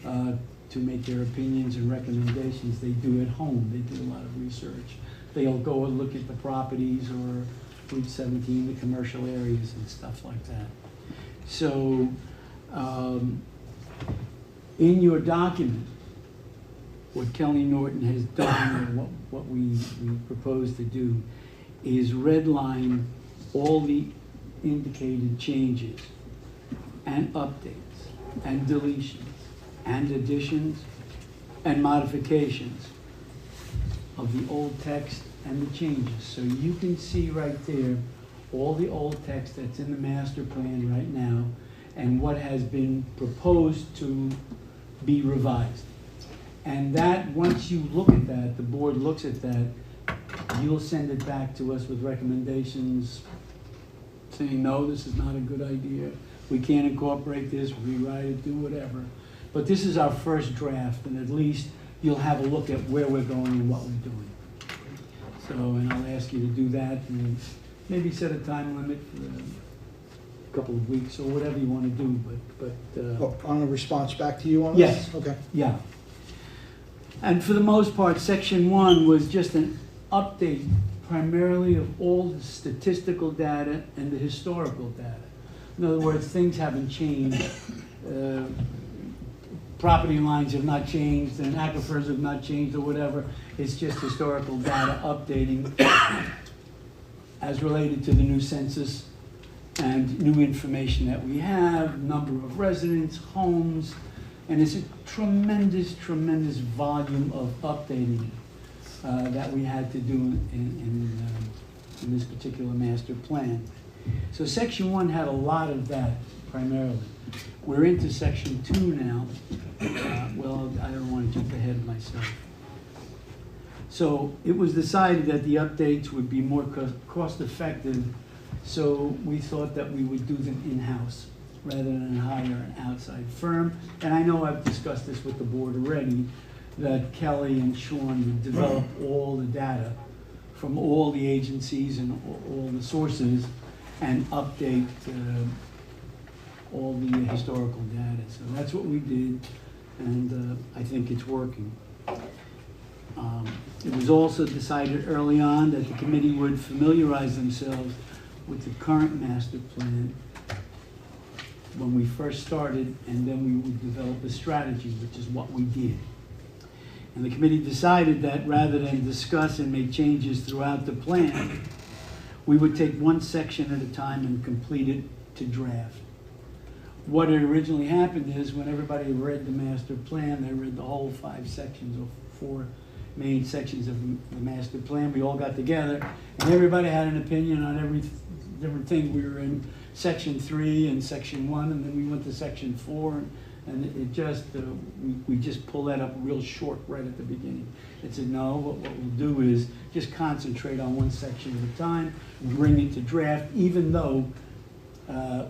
to make their opinions and recommendations, they do at home. They do a lot of research. They'll go and look at the properties or Route 17, the commercial areas and stuff like that. So in your document, what Kelly Norton has done, and what we propose to do, is redline all the indicated changes and updates and deletions and additions and modifications of the old text and the changes. So you can see right there all the old text that's in the master plan right now and what has been proposed to be revised. And that, once you look at that, the board looks at that, you'll send it back to us with recommendations saying, no, this is not a good idea. We can't incorporate this, rewrite it, do whatever. But this is our first draft, and at least you'll have a look at where we're going and what we're doing. So, and I'll ask you to do that, and maybe set a time limit for a couple of weeks or whatever you want to do, but On a response back to you on yes. this? Okay. Yeah. And for the most part, section 1 was just an update primarily of all the statistical data and the historical data. In other words, things haven't changed. Property lines have not changed and aquifers have not changed or whatever. It's just historical data updating as related to the new census and new information that we have, number of residents, homes, and it's a tremendous, tremendous volume of updating that we had to do in this particular master plan. So section 1 had a lot of that primarily. We're into section 2 now. Well, I don't want to jump ahead of myself. So it was decided that the updates would be more cost effective, so we thought that we would do them in-house rather than hire an outside firm. And I know I've discussed this with the board already, that Kelly and Sean would develop all the data from all the agencies and all the sources and update all the historical data. So that's what we did, and I think it's working. It was also decided early on that the committee would familiarize themselves with the current master plan when we first started, and then we would develop a strategy, which is what we did. And the committee decided that rather than discuss and make changes throughout the plan, we would take one section at a time and complete it to draft. What had originally happened is when everybody read the master plan, they read the whole 5 sections or 4 main sections of the master plan. We all got together and everybody had an opinion on every different thing. We were in section 3 and section 1, and then we went to section 4, and it just, we just pulled that up real short right at the beginning. It said, no, what we'll do is just concentrate on one section at a time, bring it to draft, even though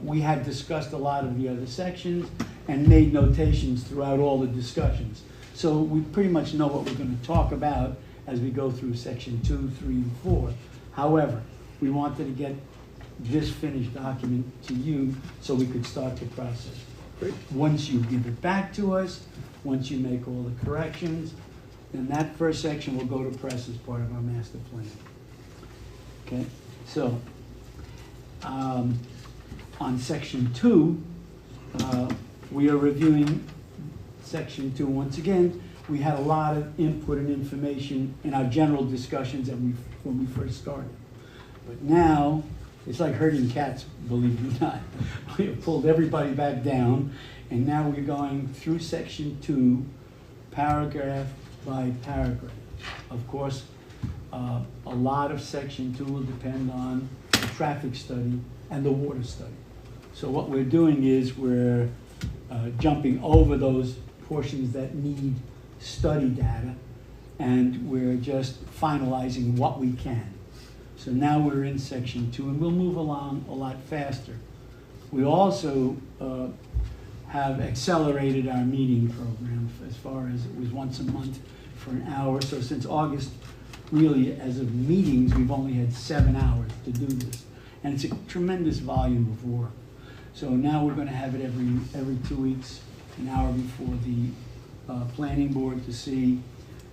we had discussed a lot of the other sections and made notations throughout all the discussions. So we pretty much know what we're going to talk about as we go through section 2, 3, and 4. However, we wanted to get this finished document to you so we could start the process. Great. Once you give it back to us, once you make all the corrections, then that first section will go to press as part of our master plan. Okay, so on section 2, we are reviewing section 2 once again. We had a lot of input and information in our general discussions when we first started. But now, it's like herding cats, believe it or not. We have pulled everybody back down, and now we're going through section 2, paragraph by paragraph. Of course, a lot of section 2 will depend on the traffic study and the water study. So what we're doing is we're jumping over those portions that need study data and we're just finalizing what we can. So now we're in section 2, and we'll move along a lot faster. We also have accelerated our meeting program as far as it was once a month for an hour. So since August, really, as of meetings, we've only had 7 hours to do this. And it's a tremendous volume of work. So now we're going to have it every 2 weeks, an hour before the planning board to see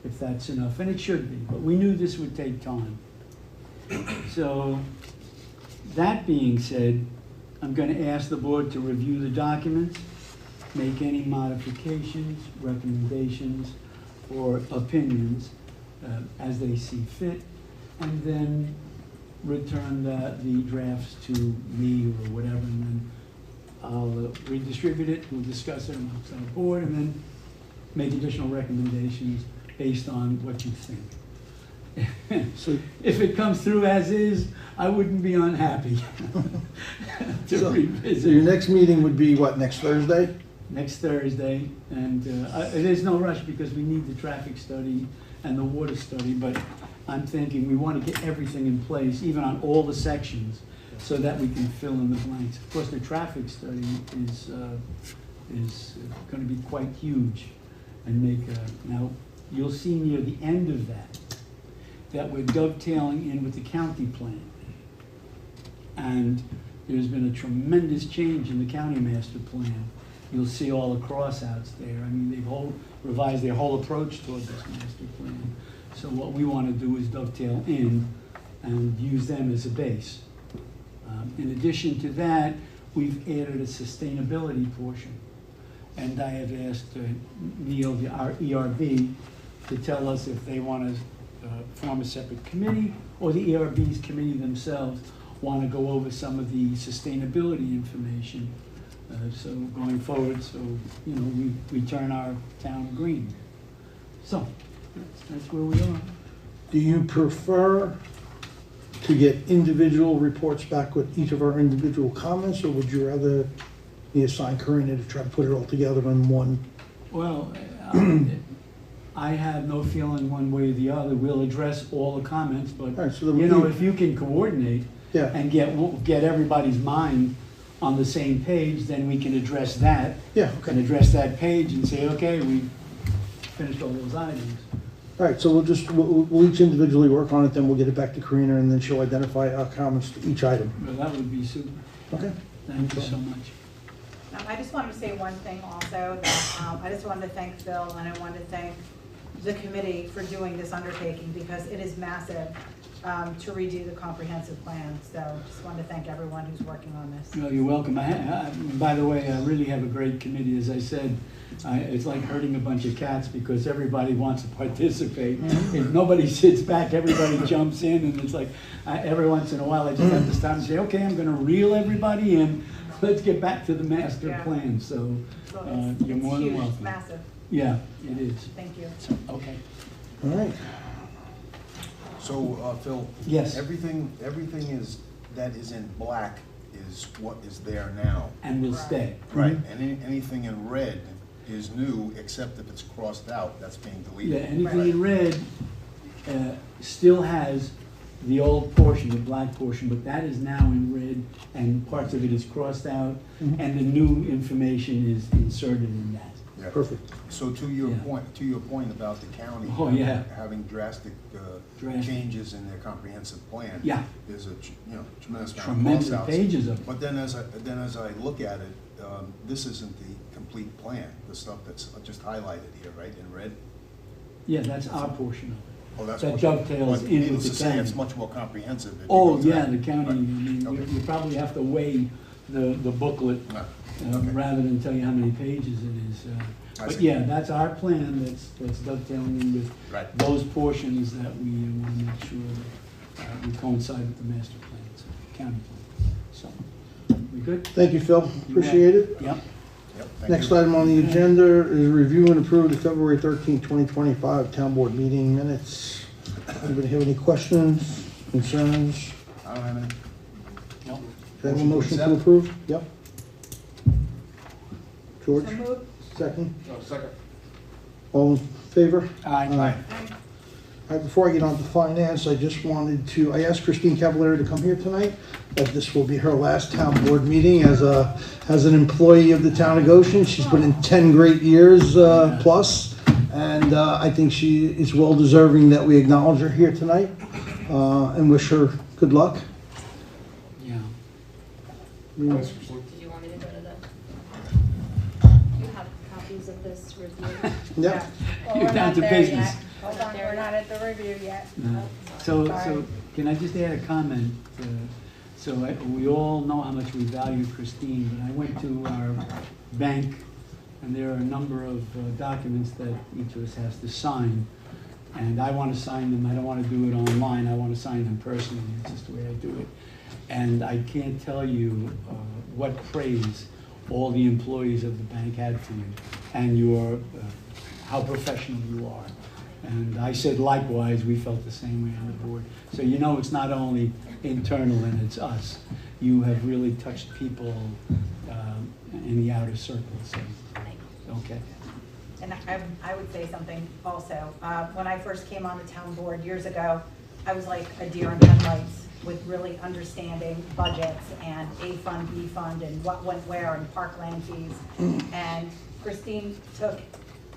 if that's enough. And it should be, but we knew this would take time. So that being said, I'm going to ask the board to review the documents, make any modifications, recommendations, or opinions as they see fit, and then return the drafts to me or whatever, and then I'll redistribute it, we'll discuss it amongst our board, and then make additional recommendations based on what you think. So if it comes through as is, I wouldn't be unhappy to revisit. So your next meeting would be what, next Thursday? Next Thursday, and there's no rush because we need the traffic study and the water study, but I'm thinking we want to get everything in place, even on all the sections, so that we can fill in the blanks. Of course, the traffic study is going to be quite huge and make now you'll see near the end of that we're dovetailing in with the county plan. And there's been a tremendous change in the county master plan. You'll see all the crossouts there. I mean, they've revised their whole approach toward this master plan. So what we want to do is dovetail in and use them as a base. In addition to that, we've added a sustainability portion. And I have asked Neil, our ERB, to tell us if they want to form a separate committee, or the ERB's committee themselves want to go over some of the sustainability information. So going forward, so you know, we turn our town green. So that's where we are. Do you prefer to get individual reports back with each of our individual comments, or would you rather me assign Karina to try to put it all together in one? Well, I have no feeling one way or the other. We'll address all the comments, but All right, so you know, if you can coordinate Yeah. and get everybody's mind on the same page, then we can address that. Yeah, And okay. address that page and say, okay, we finished all those items. All right, so we'll each individually work on it, then we'll get it back to Karina, and then she'll identify our comments to each item. Well, that would be super. Okay. Thank you so much. I just wanted to say one thing also, that I just wanted to thank Phil, and I wanted to thank the committee for doing this undertaking, because it is massive to redo the comprehensive plan. So just wanted to thank everyone who's working on this. No, you're welcome. By the way, I really have a great committee. As I said, it's like herding a bunch of cats because everybody wants to participate. If nobody sits back, everybody jumps in, and it's like every once in a while I just have to stop and say, okay, I'm going to reel everybody in. Let's get back to the master plan. So you're more than welcome. It's massive. Yeah, it is. Thank you. Okay. All right. So, Phil? Yes. Everything that is in black is what is there now. And will stay. Right, and anything in red is new, except if it's crossed out, that's being deleted. Yeah, anything in red still has the old portion, the black portion, but that is now in red, and parts of it is crossed out, and the new information is inserted in that. Yeah. Perfect. So to your point about the county Oh, yeah. having drastic changes in their comprehensive plan. Yeah. There's a tremendous amount of Tremendous crossouts. pages of it. But then as I look at it, this isn't the complete plan. The stuff that's just highlighted here, right, in red. Yeah, that's our portion of it. Oh, that's That what- dovetails but in needless with to the say, county. it's much more comprehensive. if you Oh, go to yeah, that. the county, I Right. mean, Okay. you probably have to weigh the booklet Ah, okay. rather than tell you how many pages it is. I But see. yeah, that's our plan, that's dovetailing in with Right. those portions that we want to make sure that we coincide with the master plans, county plan. So, we good? Thank you, Phil. Appreciate it. Yep. Yep, thank Next you. item on the agenda is review and approve the February 13, 2025 Town Board meeting minutes. Anybody have any questions, concerns? I don't have any. Nope. Can I have a Motion to motion to accept. approve? Yep. George, So moved. second. No, second. All in favor? Aye. Aye. All right, before I get on to finance, I just wanted to, I asked Christine Cavallari to come here tonight, but this will be her last town board meeting as an employee of the town of Goshen. She's put in 10 great years plus, and I think she is well deserving that we acknowledge her here tonight and wish her good luck. Yeah. Thanks, Christine. Did you want me to go to the, do you have copies of this review? Yep. You're down to business. Hold on, we're not at the review yet. No. So can I just add a comment? We all know how much we value Christine, but I went to our bank, and there are a number of documents that each of us has to sign. And I want to sign them. I don't want to do it online. I want to sign them personally. It's just the way I do it. And I can't tell you what praise all the employees of the bank had for you and your how professional you are. And I said likewise, we felt the same way on the board. So you know it's not only internal and it's us. You have really touched people in the outer circle. So, okay. And I would say something also. When I first came on the town board years ago, I was like a deer in headlights with really understanding budgets and A fund, B fund, and what went where, and parkland fees. And Christine took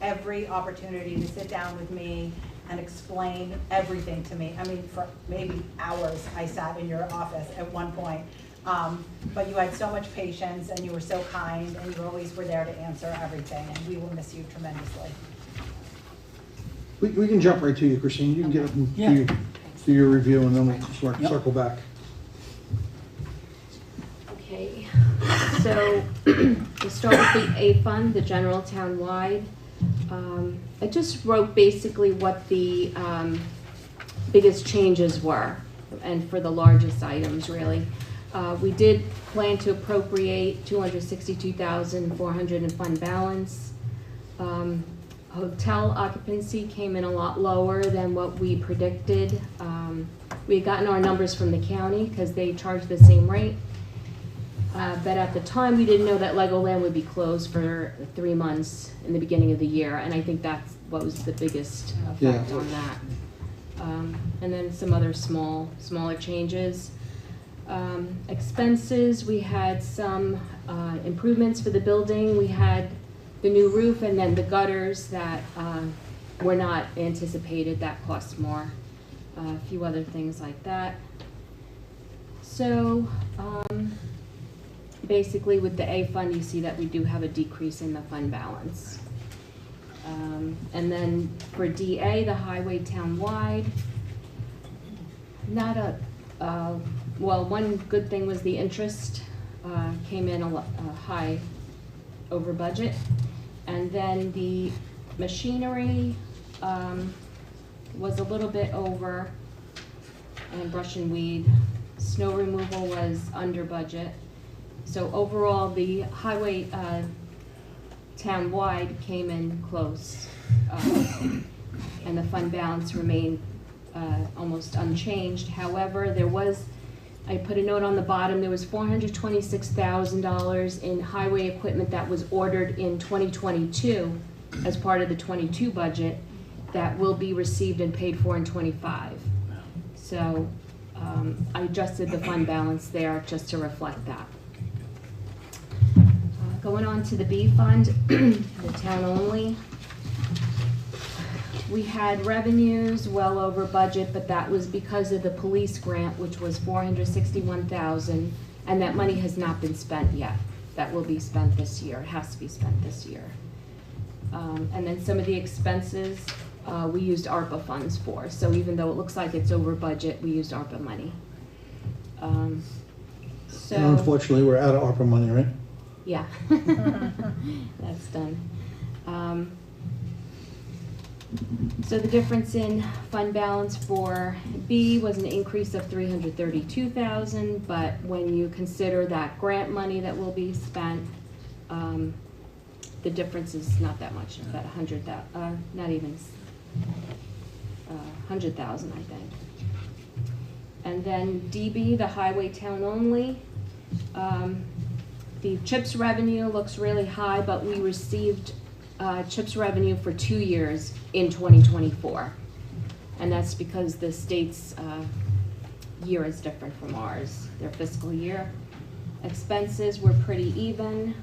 every opportunity to sit down with me and explain everything to me. I mean, for maybe hours I sat in your office at one point. But you had so much patience and you were so kind and you always were there to answer everything, and we will miss you tremendously. We can jump right to you, Christine. You can get up and do your review, and then we'll circle back. Okay, so we'll start with the A fund, the general town-wide. I just wrote basically what the biggest changes were, and for the largest items, really. We did plan to appropriate $262,400 in fund balance. Hotel occupancy came in a lot lower than what we predicted. We had gotten our numbers from the county because they charge the same rate. But at the time, we didn't know that Legoland would be closed for 3 months in the beginning of the year, and I think that's what was the biggest effect on that. And then some other smaller changes. Expenses, we had some improvements for the building. We had the new roof and then the gutters that were not anticipated, that cost more. A few other things like that. So basically with the A fund, you see that we do have a decrease in the fund balance. And then for DA, the highway town-wide, not a, well, one good thing was the interest came in a high over budget. And then the machinery was a little bit over, and brush and weed. Snow removal was under budget. So overall, the highway town-wide came in close, and the fund balance remained almost unchanged. However, there was, I put a note on the bottom, there was $426,000 in highway equipment that was ordered in 2022 as part of the 22 budget that will be received and paid for in 25. So I adjusted the fund balance there just to reflect that. Going on to the B fund, the town only. We had revenues well over budget, but that was because of the police grant, which was $461,000, and that money has not been spent yet. That will be spent this year. It has to be spent this year. And then some of the expenses we used ARPA funds for. So even though it looks like it's over budget, we used ARPA money. And unfortunately, we're out of ARPA money, right? Yeah, that's done. So the difference in fund balance for B was an increase of $332,000, but when you consider that grant money that will be spent, the difference is not that much, about $100,000, not even $100,000, I think. And then DB, the highway town only. The CHIPS revenue looks really high, but we received CHIPS revenue for 2 years in 2024. And that's because the state's year is different from ours, their fiscal year. Expenses were pretty even.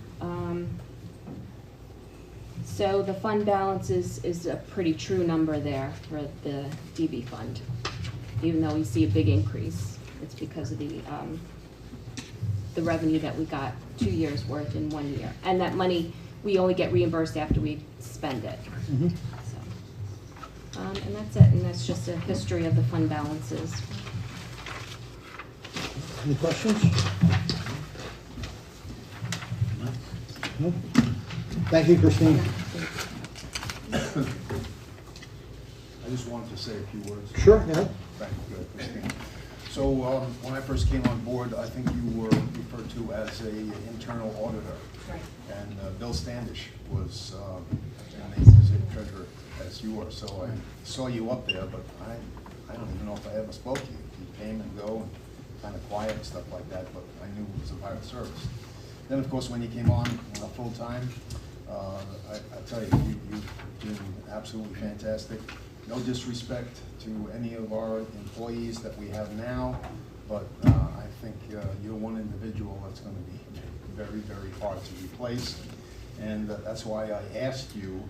So the fund balance is a pretty true number there for the DB fund. Even though we see a big increase, it's because of the revenue that we got 2 years worth in 1 year. And that money, we only get reimbursed after we spend it. Mhm. So, and that's it, and that's just a history of the fund balances. Any questions? No? Thank you, Christine. I just wanted to say a few words. Sure, yeah. Thank you, Christine. So when I first came on board, I think you were referred to as a internal auditor. Right. And Bill Standish was in the position treasurer as you were. So I saw you up there, but I don't even know if I ever spoke to you. You came and go and kind of quiet and stuff like that, but I knew it was a pirate service. Then, of course, when you came on full-time, I tell you, you've been absolutely fantastic. No disrespect to any of our employees that we have now, but I think you're one individual that's going to be very, very hard to replace. And that's why I asked you,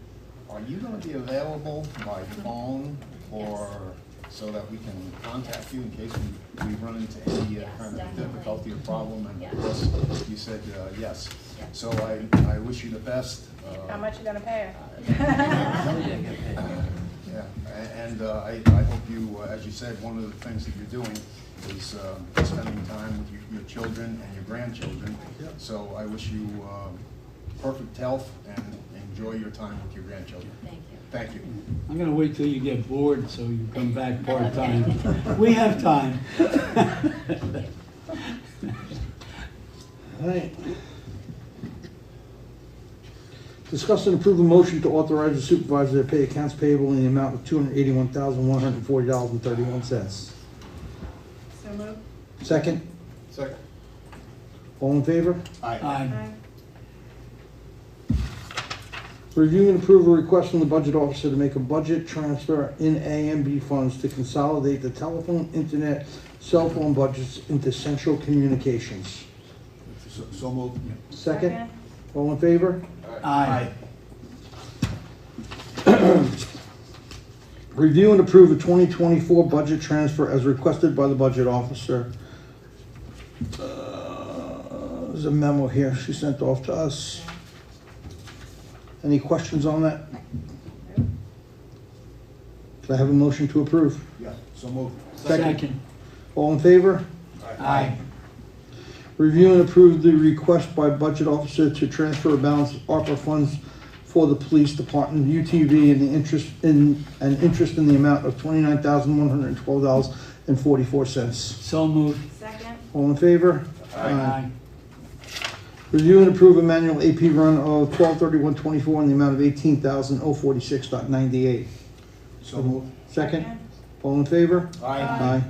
are you going to be available by phone or so that we can contact you in case we run into any kind of difficulty or problem? And of course, you said yes. So I wish you the best. How much you gonna pay her? Yeah, and I hope you, as you said, one of the things that you're doing is spending time with your children and your grandchildren. So I wish you perfect health and enjoy your time with your grandchildren. Thank you. Thank you. I'm gonna wait till you get bored so you come back part-time. We have time. All right. Discuss and approve a motion to authorize the supervisor to pay accounts payable in the amount of $281,140.31. So moved. Second? Second. All in favor? Aye. Review and approve a request from the budget officer to make a budget transfer in A and B funds to consolidate the telephone, internet, cell phone budgets into central communications. So moved. Second? All in favor? Aye. Review and approve a 2024 budget transfer as requested by the budget officer. There's a memo here she sent off to us. Any questions on that? Can I have a motion to approve? Yeah, so moved. Second. All in favor? Aye. Review and approve the request by budget officer to transfer a balance of ARPA funds for the police department, UTV, and the interest in the amount of $29,112.44. So moved. Second. All in favor? Aye. Review and approve a manual AP run of 12/31/24 in the amount of $18,046.98. So moved. Second? All in favor? Aye.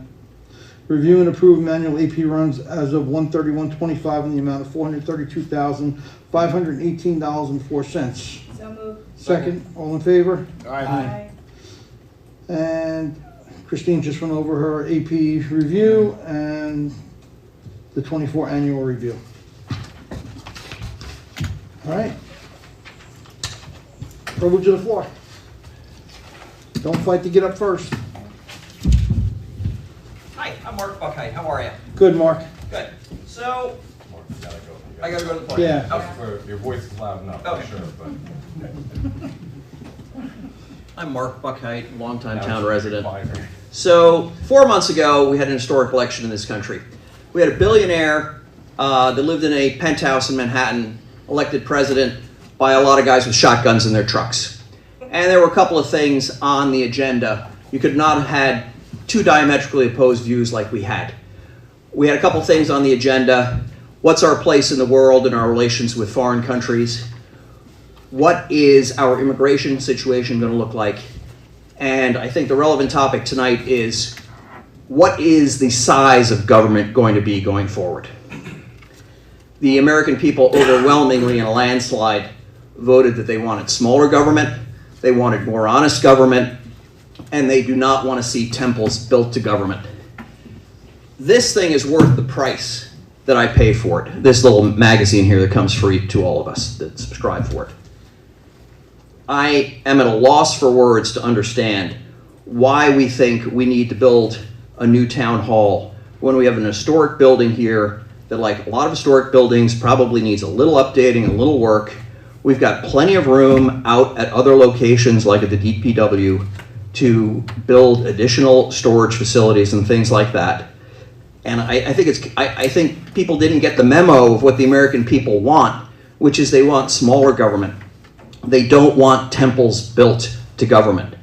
Review and approve manual AP runs as of 1/31/25 in the amount of $432,518.04. So moved. Second, all in favor? Aye. And Christine just went over her AP review and the 24 annual review. All right. Privilege of the floor. Don't fight to get up first. Hi, I'm Mark Buckheit. How are you? Good, Mark. Good. So, Mark, you gotta go. I gotta go to the point. Yeah. Okay. Your voice is loud enough, Okay. for sure, but. I'm Mark Buckheit, longtime Now town it's resident. fire. So, 4 months ago, we had an historic election in this country. We had a billionaire that lived in a penthouse in Manhattan, elected president by a lot of guys with shotguns in their trucks. And there were a couple of things on the agenda. You could not have had two diametrically opposed views like we had. We had a couple things on the agenda. What's our place in the world in our relations with foreign countries? What is our immigration situation going to look like? And I think the relevant topic tonight is, what is the size of government going to be going forward? The American people overwhelmingly in a landslide voted that they wanted smaller government, they wanted more honest government, and they do not want to see temples built to government. This thing is worth the price that I pay for it. This little magazine here that comes free to all of us that subscribe for it. I am at a loss for words to understand why we think we need to build a new town hall when we have an historic building here that, like a lot of historic buildings, probably needs a little updating, a little work. We've got plenty of room out at other locations like at the DPW to build additional storage facilities and things like that. And I think people didn't get the memo of what the American people want, which is they want smaller government. They don't want temples built to government.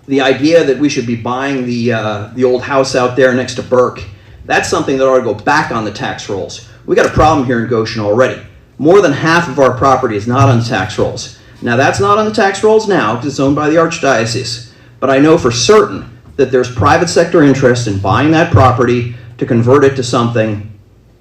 The idea that we should be buying the old house out there next to Burke, that's something that ought to go back on the tax rolls. We got a problem here in Goshen already. More than half of our property is not on the tax rolls. Now that's not on the tax rolls now because it's owned by the Archdiocese. But I know for certain that there's private sector interest in buying that property to convert it to something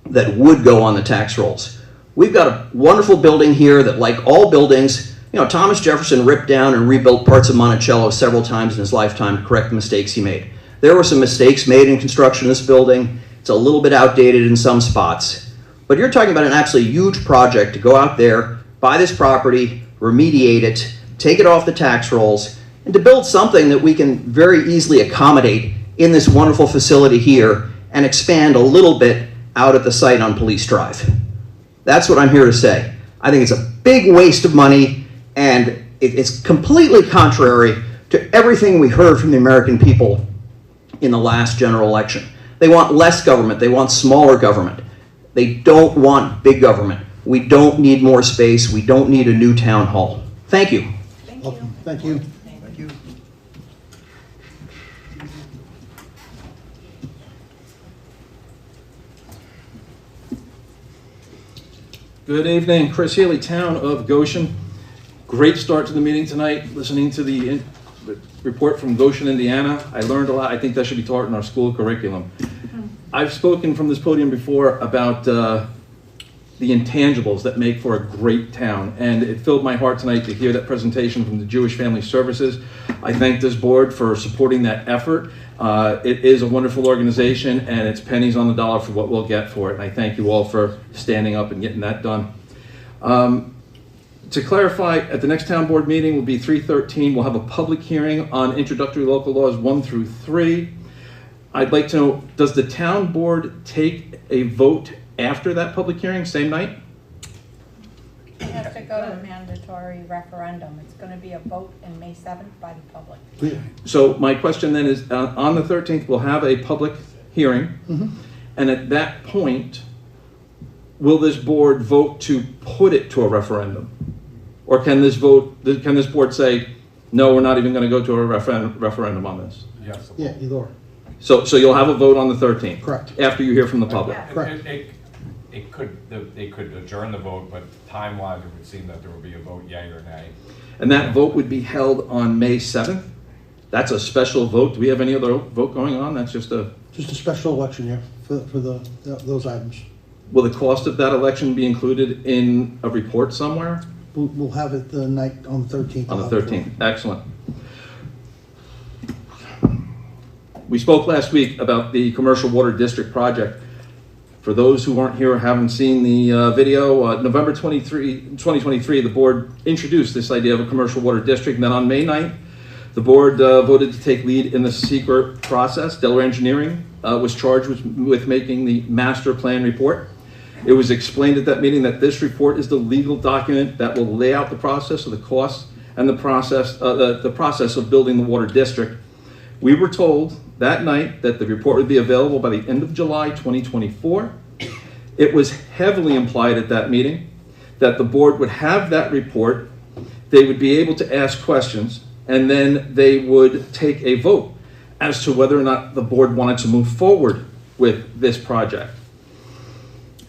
that would go on the tax rolls. We've got a wonderful building here that, like all buildings, you know, Thomas Jefferson ripped down and rebuilt parts of Monticello several times in his lifetime to correct the mistakes he made. There were some mistakes made in construction of this building. It's a little bit outdated in some spots. But you're talking about an absolutely huge project to go out there, buy this property, remediate it, take it off the tax rolls, and to build something that we can very easily accommodate in this wonderful facility here and expand a little bit out at the site on Police Drive. That's what I'm here to say. I think it's a big waste of money, and it's completely contrary to everything we heard from the American people in the last general election. They want less government. They want smaller government. They don't want big government. We don't need more space. We don't need a new town hall. Thank you. Thank you. Thank you. Thank you. Good evening, Chris Healy, Town of Goshen. Great start to the meeting tonight, listening to the report from Goshen, Indiana. I learned a lot. I think that should be taught in our school curriculum. I've spoken from this podium before about the intangibles that make for a great town, and it filled my heart tonight to hear that presentation from the Jewish Family Services. I thank this board for supporting that effort. It is a wonderful organization, and it's pennies on the dollar for what we'll get for it, and I thank you all for standing up and getting that done. To clarify, at the next town board meeting will be 3/13. We'll have a public hearing on introductory local laws 1 through 3. I'd like to know, does the town board take a vote after that public hearing, same night? You have to go to the mandatory referendum. It's going to be a vote in May 7th by the public. So my question then is, on the 13th, we'll have a public hearing, and at that point, will this board vote to put it to a referendum? Or can this board say, no, we're not even going to go to a referendum on this? Yes. Yeah, either or. So you'll have a vote on the 13th? Correct. After you hear from the public? Correct. They could adjourn the vote, but time-wise, it would seem that there would be a vote, yea or nay. And that vote would be held on May 7th? That's a special vote. Do we have any other vote going on? That's just a special election, yeah, for those items. Will the cost of that election be included in a report somewhere? We'll have it the night on the 13th. On the 13th, excellent. We spoke last week about the Commercial Water District project. For those who aren't here or haven't seen the video, November 2023, the board introduced this idea of a commercial water district. And then on May 9th, the board voted to take lead in the secret process. Delaware Engineering was charged with making the master plan report. It was explained at that meeting that this report is the legal document that will lay out the process of the costs and the process of building the water district. We were told that night that the report would be available by the end of July 2024. It was heavily implied at that meeting that the board would have that report, they would be able to ask questions, and then they would take a vote as to whether or not the board wanted to move forward with this project.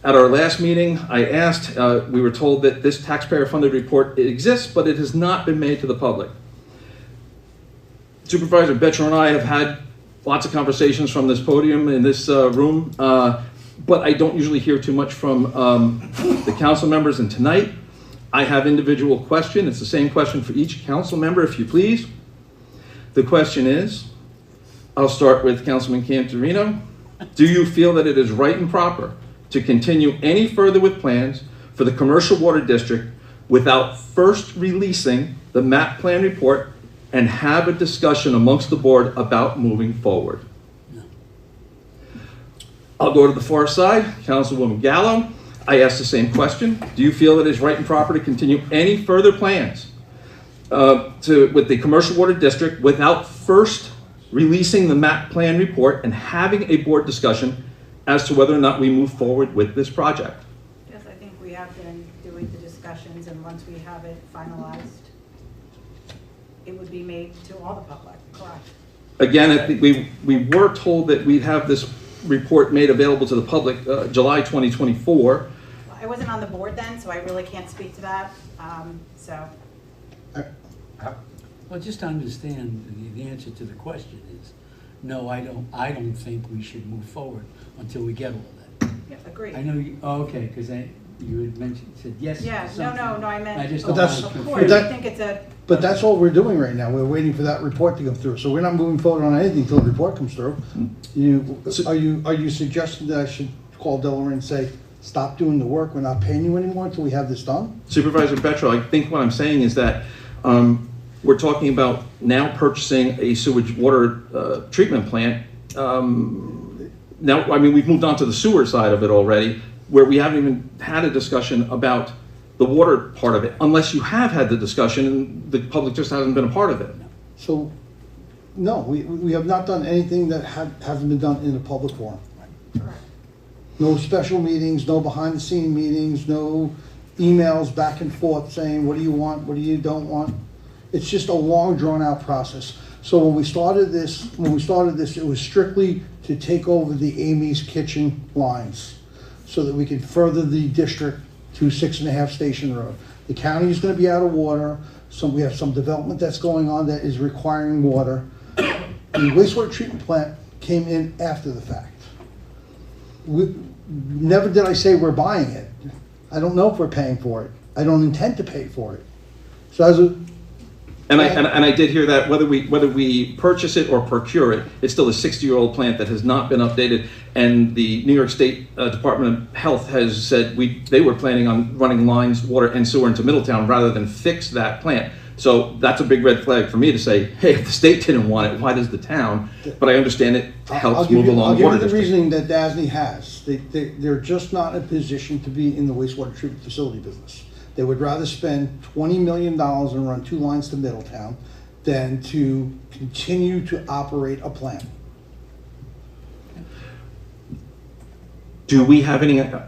At our last meeting, I asked, we were told that this taxpayer-funded report exists, but it has not been made to the public. Supervisor Betcher and I have had lots of conversations from this podium in this room, but I don't usually hear too much from the council members, and tonight I have individual questions. It's the same question for each council member, if you please. The question is, I'll start with Councilman Cantorino. Do you feel that it is right and proper to continue any further with plans for the commercial water district without first releasing the map plan report and have a discussion amongst the board about moving forward? I'll go to the far side, Councilwoman Gallo. I asked the same question. Do you feel that it is right and proper to continue any further plans with the commercial water district without first releasing the map plan report and having a board discussion as to whether or not we move forward with this project? Yes, I think we have been doing the discussions, and once we have it finalized, it would be made to all the public, correct? Again, I think we were told that we'd have this report made available to the public July 2024. I wasn't on the board then, so I really can't speak to that, Well, just to understand, the answer to the question is, no, I don't think we should move forward until we get all that. Yeah, agree. I know you, okay, because you had mentioned, said yes. Yeah, to something. no, I meant, I just But don't that's- want to of confuse. course, I think it's a, But that's all we're doing right now. We're waiting for that report to come through. So we're not moving forward on anything until the report comes through. Are you suggesting that I should call Delaware and say, stop doing the work, we're not paying you anymore until we have this done? Supervisor Betro, I think what I'm saying is that we're talking about now purchasing a sewage water treatment plant. Now, I mean, we've moved on to the sewer side of it already, where we haven't even had a discussion about the water part of it, unless you have had the discussion and the public just hasn't been a part of it. So, no, we have not done anything that hasn't been done in a public forum. No special meetings, no behind-the-scene meetings, no emails back and forth saying, what do you want, what do you don't want? It's just a long, drawn-out process. So when we started this, it was strictly to take over the Amy's Kitchen lines so that we could further the district to 6.5 Station Road. The county is going to be out of water. We have some development that's going on that is requiring water. The wastewater treatment plant came in after the fact. Never did I say we're buying it. I don't know if we're paying for it. I don't intend to pay for it. So as a And I did hear that whether we purchase it or procure it, it's still a 60-year-old plant that has not been updated. And the New York State Department of Health has said they were planning on running lines, water and sewer into Middletown rather than fix that plant. So that's a big red flag for me to say, hey, if the state didn't want it, why does the town? But I understand it helps move along water I'll give you the district. reasoning that DASNY has. They're just not in a position to be in the wastewater treatment facility business. They would rather spend $20 million and run 2 lines to Middletown than to continue to operate a plant. Do we have any, and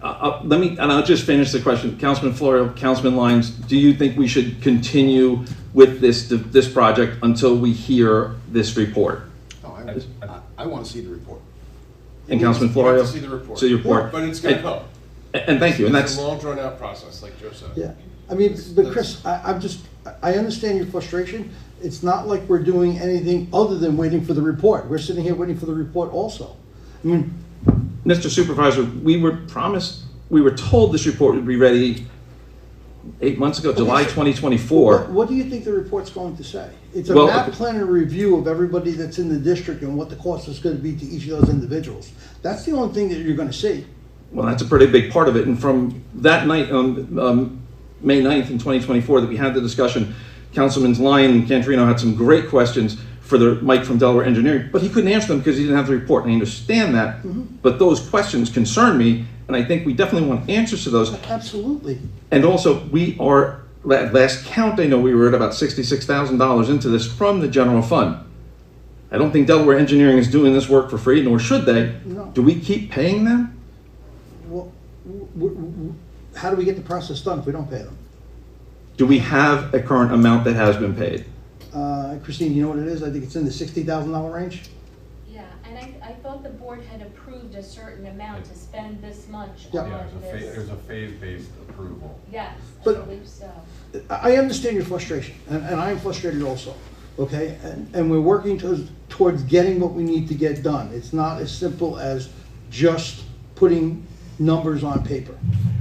I'll just finish the question. Councilman Florio, Councilman Lyons, do you think we should continue with this project until we hear this report? Oh, I want to see the report. And Councilman Florio? You have to see the report. See the report. But it's going to come. And thank you, and It's that's. a long, drawn-out process, like Joe said. Yeah, I mean, but Chris, I understand your frustration. It's not like we're doing anything other than waiting for the report. We're sitting here waiting for the report also. I mean, Mr. Supervisor, we were told this report would be ready 8 months ago, July 2024. what do you think the report's going to say? It's a Well, map plan and review of everybody that's in the district and what the cost is going to be to each of those individuals. That's the only thing that you're going to see. Well, that's a pretty big part of it. And from that night, May 9th in 2024, that we had the discussion, Councilman Lyon and Cantorino had some great questions for Mike from Delaware Engineering, but he couldn't answer them because he didn't have the report. And I understand that, but those questions concern me, and I think we definitely want answers to those. Absolutely. And also, we are, at last count, I know we were at about $66,000 into this from the general fund. I don't think Delaware Engineering is doing this work for free, nor should they. No. Do we keep paying them? Well, how do we get the process done if we don't pay them? Do we have a current amount that has been paid? Christine, you know what it is? I think it's in the $60,000 range. Yeah, and I thought the board had approved a certain amount to spend this much Yeah. on Yeah, this. it was a phase-based approval. Yes, I But- believe so. I understand your frustration, and I am frustrated also, okay? And we're working towards getting what we need to get done. It's not as simple as just putting numbers on paper.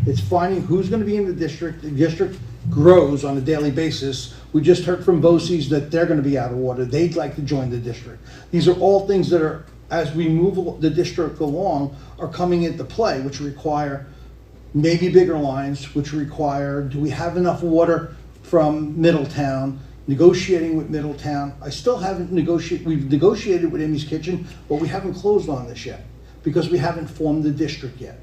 It's finding who's gonna be in the district grows on a daily basis. We just heard from BOCES that they're gonna be out of water. They'd like to join the district. These are all things that are, as we move the district along, are coming into play, which require maybe bigger lines, which require, do we have enough water from Middletown, negotiating with Middletown. I still haven't negotiated, we've negotiated with Amy's Kitchen, but we haven't closed on this yet, because we haven't formed the district yet.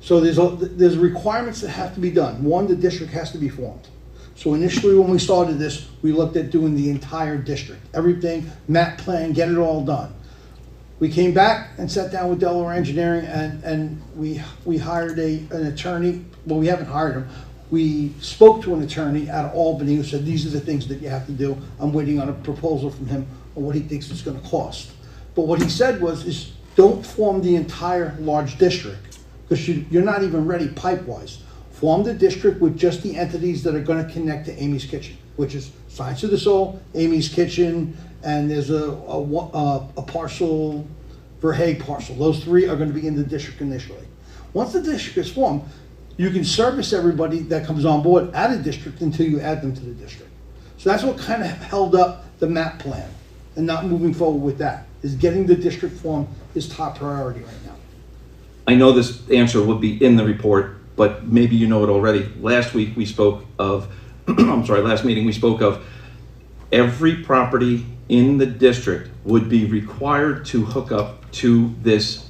So there's requirements that have to be done. One, the district has to be formed. So initially, when we started this, we looked at doing the entire district, everything, map plan, get it all done. We came back and sat down with Delaware Engineering, and we hired an attorney. Well, we haven't hired him. We spoke to an attorney out of Albany who said, these are the things that you have to do. I'm waiting on a proposal from him on what he thinks it's gonna cost. But what he said is don't form the entire large district, because you're not even ready pipe-wise. Form the district with just the entities that are gonna connect to Amy's Kitchen, which is Science of the Soul, Amy's Kitchen, and there's a parcel, Verhaeghe parcel. Those three are gonna be in the district initially. Once the district is formed, you can service everybody that comes on board at a district until you add them to the district. So that's what kind of held up the map plan and not moving forward with that, is getting the district formed is top priority right now. I know this answer will be in the report, but maybe you know it already. Last week we spoke of, I'm sorry, last meeting we spoke of every property in the district would be required to hook up to this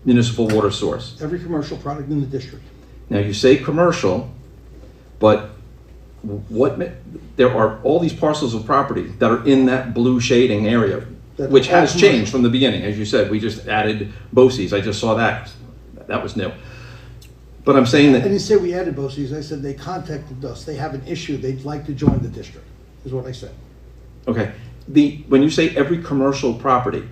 municipal water source. Every commercial product in the district. Now you say commercial, but there are all these parcels of property that are in that blue shading area, which has changed from the beginning. As you said, we just added BOCES. I just saw that. That was new. But I'm saying that... I didn't say we added BOCES. I said they contacted us. They have an issue. They'd like to join the district, is what I said. Okay. When you say every commercial property,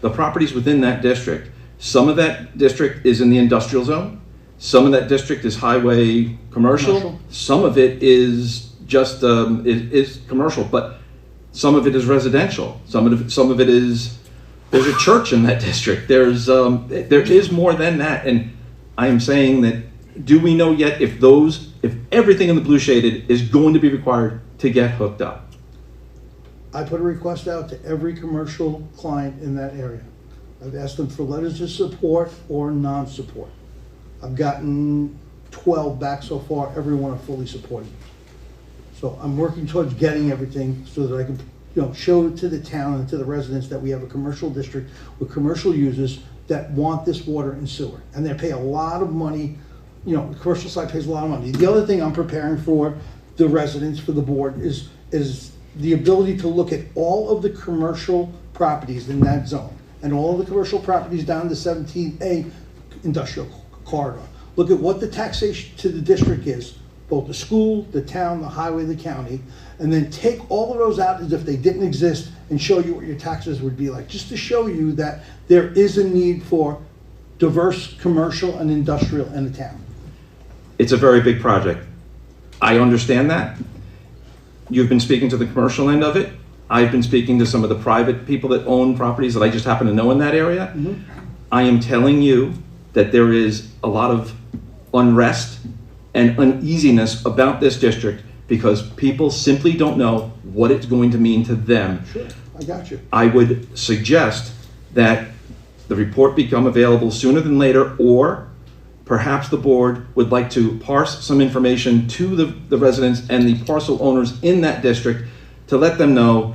the properties within that district, some of that district is in the industrial zone, some of that district is highway commercial. Some of it is just is commercial, but some of it is residential. Some of it is, there's a church in that district. There is more than that, and I am saying that, do we know yet if everything in the blue shaded is going to be required to get hooked up? I put a request out to every commercial client in that area. I've asked them for letters of support or non-support. I've gotten 12 back so far. Everyone are fully supported. So I'm working towards getting everything so that I can, show it to the town and to the residents that we have a commercial district with commercial users that want this water and sewer. And they pay a lot of money, the commercial side pays a lot of money. The other thing I'm preparing for the residents, for the board, is the ability to look at all of the commercial properties in that zone and all of the commercial properties down to 17A industrial corridor. Look at what the taxation to the district is, both the school, the town, the highway, the county, and then take all of those out as if they didn't exist and show you what your taxes would be like, just to show you that there is a need for diverse commercial and industrial in the town. It's a very big project. I understand that. You've been speaking to the commercial end of it. I've been speaking to some of the private people that own properties that I just happen to know in that area. Mm-hmm. I am telling you that there is a lot of unrest and uneasiness about this district because people simply don't know what it's going to mean to them. Sure, I got you. I would suggest that the report become available sooner than later, or perhaps the board would like to parse some information to the residents and the parcel owners in that district to let them know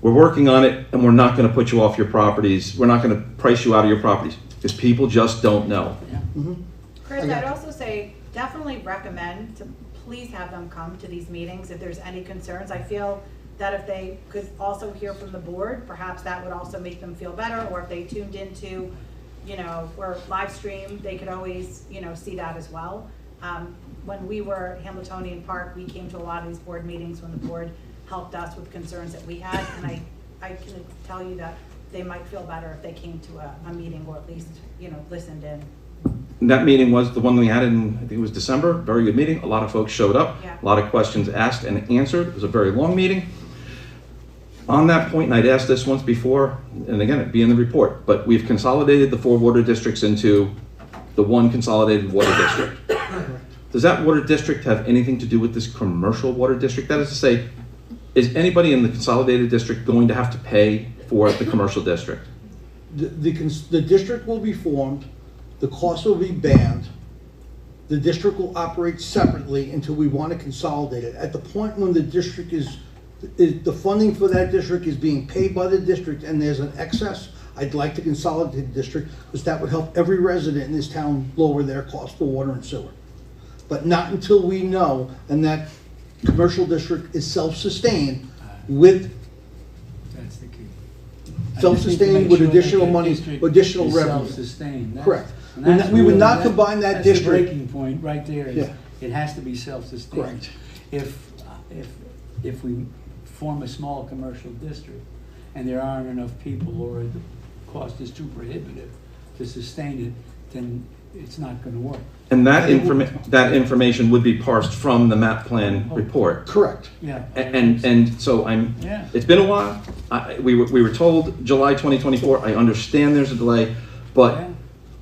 we're working on it and we're not going to put you off your properties. We're not going to price you out of your properties because people just don't know. Mm-hmm. Chris, I'd also say definitely recommend to please have them come to these meetings if there's any concerns. I feel that if they could also hear from the board, perhaps that would also make them feel better, or if they tuned into, or live stream, they could always, see that as well. When we were at Hamiltonian Park, we came to a lot of these board meetings when the board helped us with concerns that we had, and I can tell you that they might feel better if they came to a meeting, or at least, listened in. That meeting was the one we had in, I think it was December, very good meeting. A lot of folks showed up, Yeah. a lot of questions asked and answered. It was a very long meeting. On that point, and I'd asked this once before, and again, it'd be in the report, but we've consolidated the 4 water districts into the one consolidated water district. does that water district have anything to do with this commercial water district? That is to say, is anybody in the consolidated district going to have to pay for the commercial district? The district will be formed, the cost will be banned, the district will operate separately until we want to consolidate it. At the point when the district the funding for that district is being paid by the district and there's an excess, I'd like to consolidate the district because that would help every resident in this town lower their cost for water and sewer. But not until we know, and that commercial district is self-sustained with That's the key. self-sustained with additional money, additional revenue. Self-sustained. Correct. And that's We would really- not combine that That's the district. breaking point right there. Is Yeah. It has to be self-sustained. Correct. If we form a small commercial district and there aren't enough people or the cost is too prohibitive to sustain it, then it's not going to work. And that information would be parsed from the map plan report. Correct. Yeah. And so Yeah. it's been a while. We were told July 2024. I understand there's a delay, but Yeah.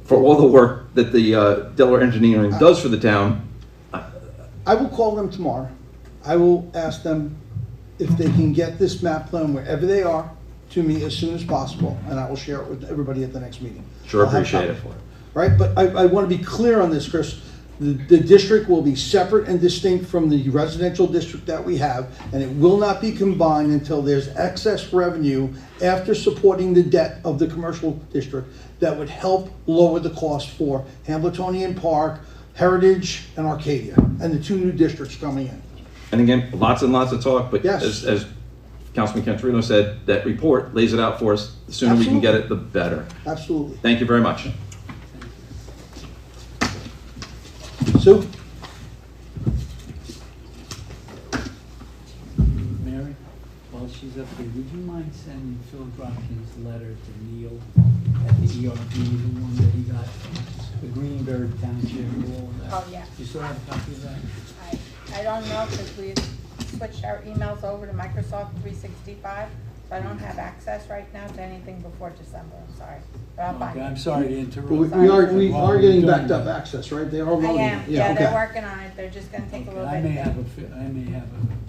for all the work that the Delaware Engineering does for the town, I will call them tomorrow. I will ask them if they can get this map plan wherever they are to me as soon as possible, and I will share it with everybody at the next meeting. sure I'll have appreciate it. copies. Right, but I want to be clear on this, Chris. The district will be separate and distinct from the residential district that we have, and it will not be combined until there's excess revenue after supporting the debt of the commercial district that would help lower the cost for Hambletonian Park, Heritage, and Arcadia, and the two new districts coming in. And again, lots and lots of talk, but Yes. as Councilman Cantorino said, that report lays it out for us. The sooner we can get it, the better. Absolutely. Thank you very much. Sue? Mary, while she's up here, would you mind sending Phil Dropkin's letter to Neil at the ERB, the one that he got from the Greenberg Township wall? Oh, yeah. You still have a copy of that? I don't know, because we switched our emails over to Microsoft 365, so I don't have access right now to anything before December, I'm sorry. But I'll find Okay, it. I'm sorry to interrupt. But we are getting backed up access, right? They are I loading. am, yeah, they're okay. working on it, they're just gonna take a Okay, little I bit. may have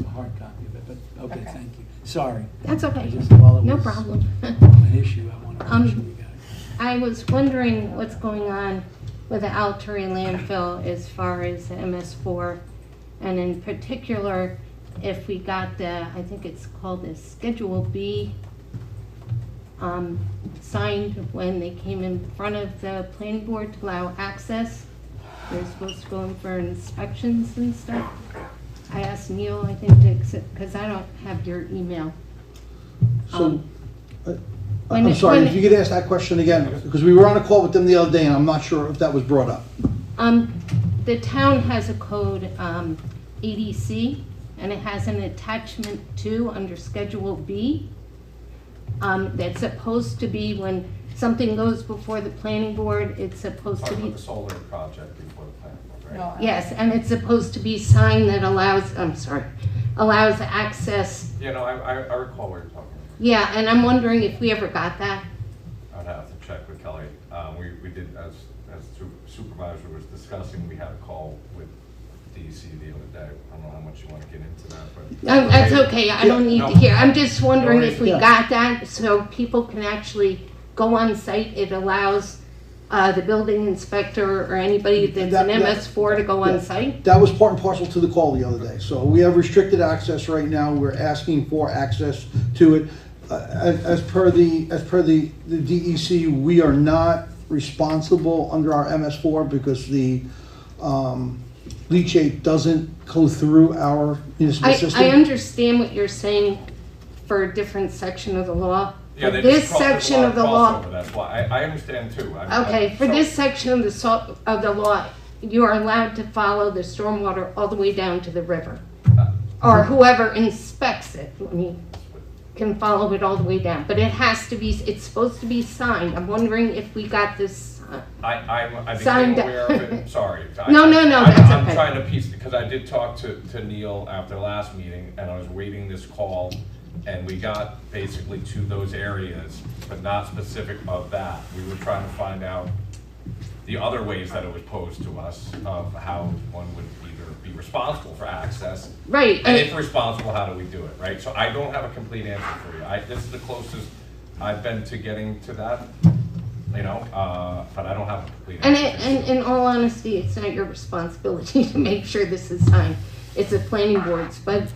a hard copy of it, but, okay, Okay. thank you. Sorry. That's okay. I just, while it No was problem. an issue, I want to make sure we got it. I was wondering what's going on with the Altury landfill as far as the MS4, and in particular, if we got the, I think it's called the Schedule B, signed when they came in front of the planning board to allow access. They're supposed to go in for inspections and stuff. I asked Neil, I think, to accept, because I don't have your email. So, when I'm it- sorry, when if you could ask that question again, because we were on a call with them the other day, and I'm not sure if that was brought up. The town has a code, ADC, and it has an attachment 2 under Schedule B. That's supposed to be when something goes before the planning board, it's supposed to Talking be, about the solar project before the planning board, right? No, yes, and it's supposed to be signed that allows, allows access. Yeah, no, I recall what you're talking about. Yeah, and I'm wondering if we ever got that. I'd have to check with Kelly. We did, as supervisor was discussing, we had a call with DEC the other day. I don't know how much you want to get into that, but. That's okay, I don't need to hear. I'm just wondering No if we worries. got that, so people can actually go on site. It allows the building inspector or anybody that's an MS4 to go on Yeah. site. That was part and parcel to the call the other day. So we have restricted access right now. We're asking for access to it. As per the DEC, we are not responsible under our MS4 because the leachate doesn't go through our municipal system. I understand what you're saying for a different section of the law. Yeah, For they this just crossed- there's a section lot of the law, crossover, that's why, I understand too. okay, for so- this section of the law, you are allowed to follow the stormwater all the way down to the river. Or whoever inspects it, I mean, can follow it all the way down. But it has to be, it's supposed to be signed. I'm wondering if we got this, I became Signed- aware of it, sorry. No, that's I'm okay. trying to piece, because I did talk to Neil after the last meeting, and I was waiting this call, and we got basically to those areas, but not specific of that. We were trying to find out the other ways that it was posed to us of how one would either be responsible for access. Right. And if responsible, how do we do it, right? So I don't have a complete answer for you. This is the closest I've been to getting to that, but I don't have a complete answer. And in all honesty, it's not your responsibility to make sure this is signed. It's the planning board's, but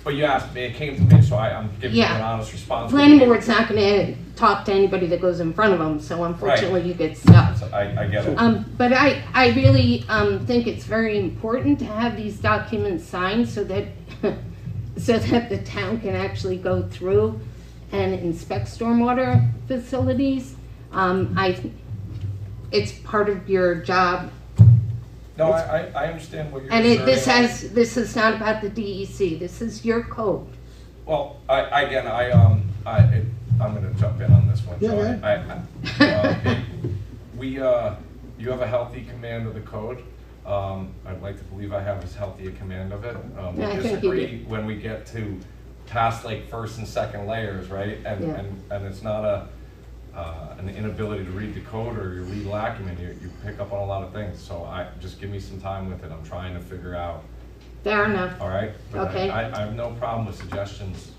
You asked me, it came to me, so I'm giving you an honest response. planning board's not gonna talk to anybody that goes in front of them, so unfortunately you get stuck. So I get it. But I really think it's very important to have these documents signed so that so that the town can actually go through and inspect stormwater facilities. It's part of your job. No, I understand what you're And saying. this is not about the DEC. This is your code. Well, I'm going to jump in on this one. Yeah, You have a healthy command of the code. I'd like to believe I have as healthy a command of it. We I think you disagree when we get to past like first and second layers, right? And it's not an inability to read the code or your legal acumen. You pick up on a lot of things. So just give me some time with it. I'm trying to figure out. Fair enough. All right. But Okay. I have no problem with suggestions.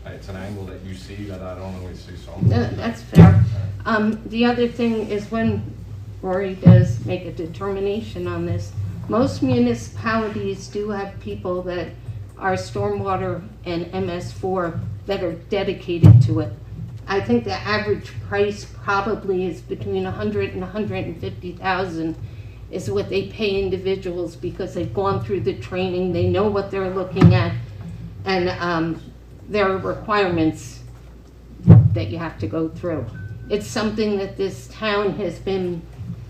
It's an angle that you see that I don't always see. So That's fair. The other thing is when Rory does make a determination on this, most municipalities do have people that are stormwater and MS4 that are dedicated to it. I think the average price probably is between 100 and 150,000 is what they pay individuals because they've gone through the training, they know what they're looking at, and there are requirements that you have to go through. It's something that this town has been,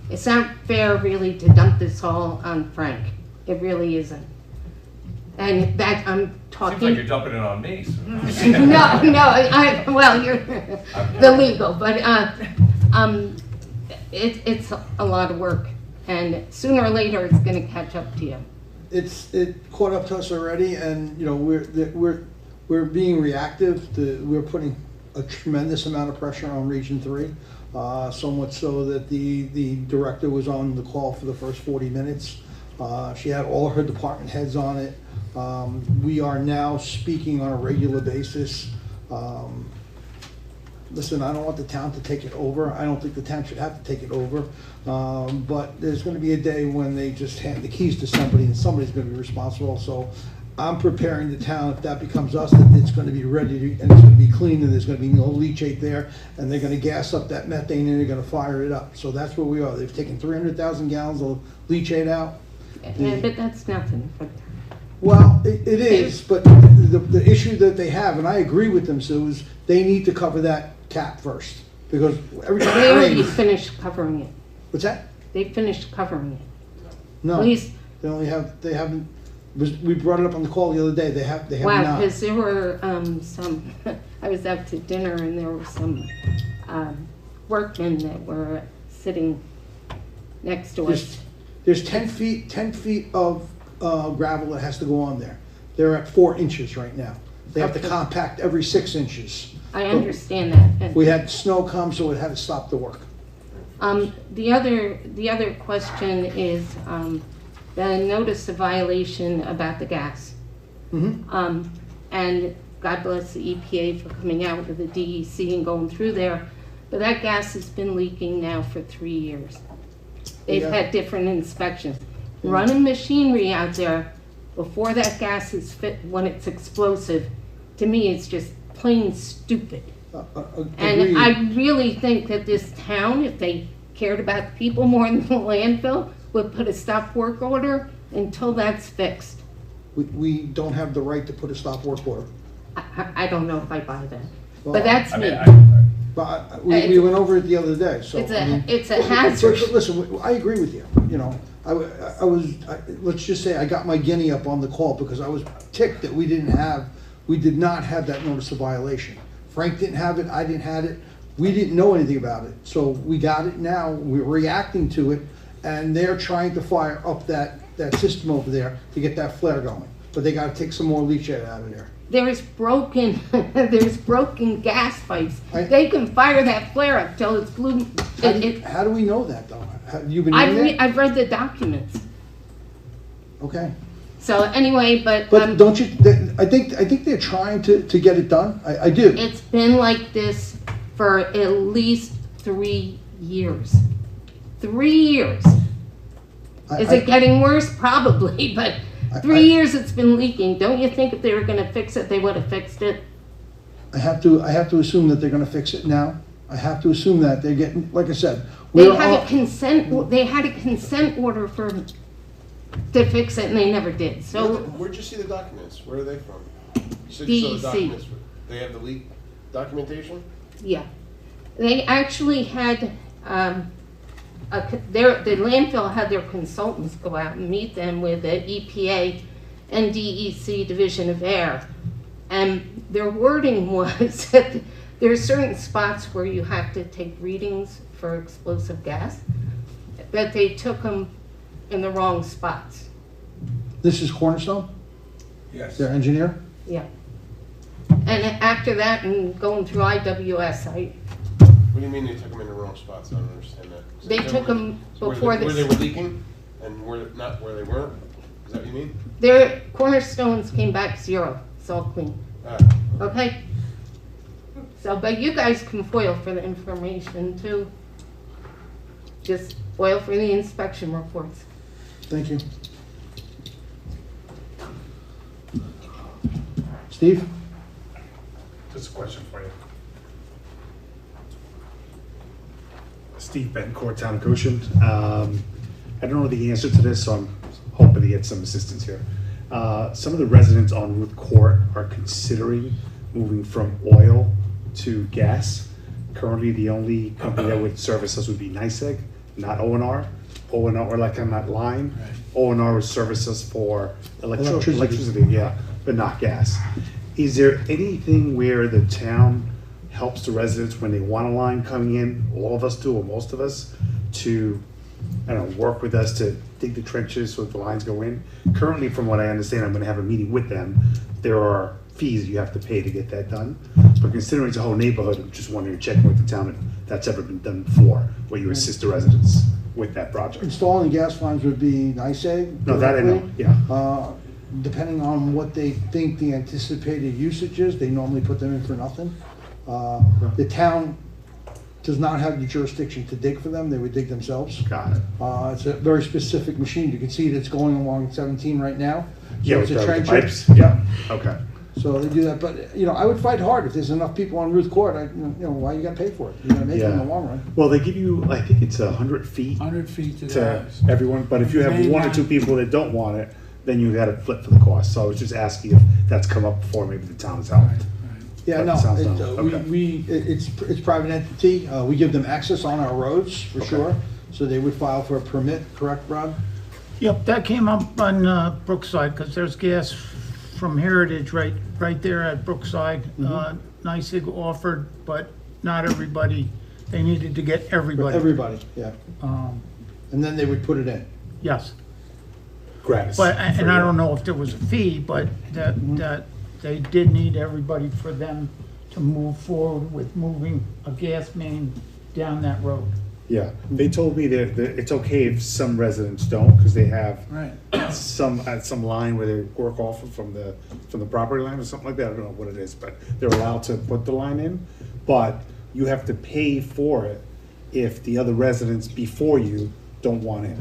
it's not fair really to dump this all on Frank. It really isn't. And that I'm talking. seems like you're dumping it on me. So. No, well, you're the legal, but it's a lot of work, and sooner or later it's going to catch up to you. It caught up to us already, and we're being reactive. We're putting a tremendous amount of pressure on Region 3, so much so that the director was on the call for the first 40 minutes. She had all her department heads on it. We are now speaking on a regular basis. Listen, I don't want the town to take it over. I don't think the town should have to take it over. But there's going to be a day when they just hand the keys to somebody and somebody's going to be responsible. So I'm preparing the town, if that becomes us, that it's going to be ready to, and it's going to be clean and there's going to be no leachate there. And they're going to gas up that methane and they're going to fire it up. So that's where we are. They've taken 300,000 gallons of leachate out. Yeah, but that's nothing. Well, it is, but the issue that they have, and I agree with them, Sue, is they need to cover that cap first. Because every time They it already rains. finished covering it. What's that? They finished covering it. No. At least, They haven't, we brought it up on the call the other day, they have wow, not. because there were some, I was out to dinner and there were some workmen that were sitting next to us. There's 10 feet of gravel that has to go on there. They're at 4 inches right now. They have to compact every 6 inches. I understand that. We had snow come, so it had to stop the work. The other question is the notice of violation about the gas. And God bless the EPA for coming out with the DEC and going through there. But that gas has been leaking now for 3 years. They've had different inspections. Running machinery out there before that gas is fit, when it's explosive, to me it's just plain stupid. And I really think that this town, if they cared about the people more than the landfill, would put a stop work order until that's fixed. We don't have the right to put a stop work order. I don't know if I buy that, Well, but that's me. But we went over it the other day, so. It's a hazard. Listen, I agree with you, let's just say I got my guinea up on the call because I was ticked that we did not have that notice of violation. Frank didn't have it, I didn't have it, we didn't know anything about it. So we got it now, we're reacting to it, and they're trying to fire up that system over there to get that flare going. But they gotta take some more leachate out of there. there's broken, there's broken gas pipes. I- They can fire that flare up till it's blue. How do we know that, though? Have you been in there? I've read the documents. Okay. So anyway, but Don't you, I think they're trying to get it done. I do. it's been like this for at least 3 years. 3 years. Is it getting worse? Probably, but 3 years it's been leaking. Don't you think if they were gonna fix it, they would have fixed it? I have to assume that they're gonna fix it now. I have to assume that they're getting, like I said. They we're had all- a consent order to fix it and they never did, so. Where'd you see the documents? Where are they from? You said you saw the DEC. documents. They have the leak documentation? Yeah, they actually had, the landfill had their consultants go out and meet them with the EPA and DEC Division of Air. And their wording was that there are certain spots where you have to take readings for explosive gas, that they took them in the wrong spots. This is Cornerstone, Yes. their engineer? Yeah. And after that, and going through IWS, What do you mean they took them in the wrong spots? I don't understand that. They took them Where before where they this. were leaking and not where they weren't? Is that what you mean? Their cornerstones came back 0. It's all clean. Ah. Okay? So, but you guys can FOIL for the information too. Just FOIL for the inspection reports. Thank you. Steve? Just a question for you. Steve Bencourt, Town of Goshen. I don't know the answer to this, so I'm hoping to get some assistance here. Some of the residents on Ruth Court are considering moving from oil to gas. Currently, the only company that would service us would be NYSEG, not O&R. O&R, like on that line, O&R would service us for electricity, yeah, but not gas. Is there anything where the town helps the residents when they want a line coming in, all of us do, or most of us, to, I don't know, work with us to dig the trenches so that the lines go in? Currently, from what I understand, I'm gonna have a meeting with them. There are fees you have to pay to get that done. But considering it's a whole neighborhood, I'm just wondering, checking with the town if that's ever been done before, where you assist the residents with that project. Installing the gas lines would be NYSEG? No, that I know, directly. yeah. Depending on what they think the anticipated usage is, they normally put them in for nothing. The town does not have the jurisdiction to dig for them, they would dig themselves. Got it. It's a very specific machine, you can see that's going along 17 right now. So Yeah, it's with a the trencher. pipes, yeah, okay. So they do that, but, you know, I would fight hard if there's enough people on Ruth Court, why you gotta pay for it? You're gonna make it in the long run. Well, they give you, I think it's 100 feet. 100 feet to the To house. everyone, but if you have Main one or line. two people that don't want it, then you gotta flip for the cost. So I was just asking if that's come up before, maybe the town has helped. Yeah, But no, it sounds it, done. Okay. it's private entity, we give them access on our roads, for sure, so they would file for a permit, correct, Rob? Yep, that came up on Brookside, because there's gas from Heritage right there at Brookside. NYSEG offered, but not everybody, they needed to get everybody. Everybody, yeah. Um, And then they would put it in. Yes. Gratis. But, and I don't know if there was a fee, but that they did need everybody for them to move forward with moving a gas main down that road. Yeah, they told me that it's okay if some residents don't, because they have some line where they work off of from the property line or something like that. I don't know what it is, but they're allowed to put the line in. But you have to pay for it if the other residents before you don't want it.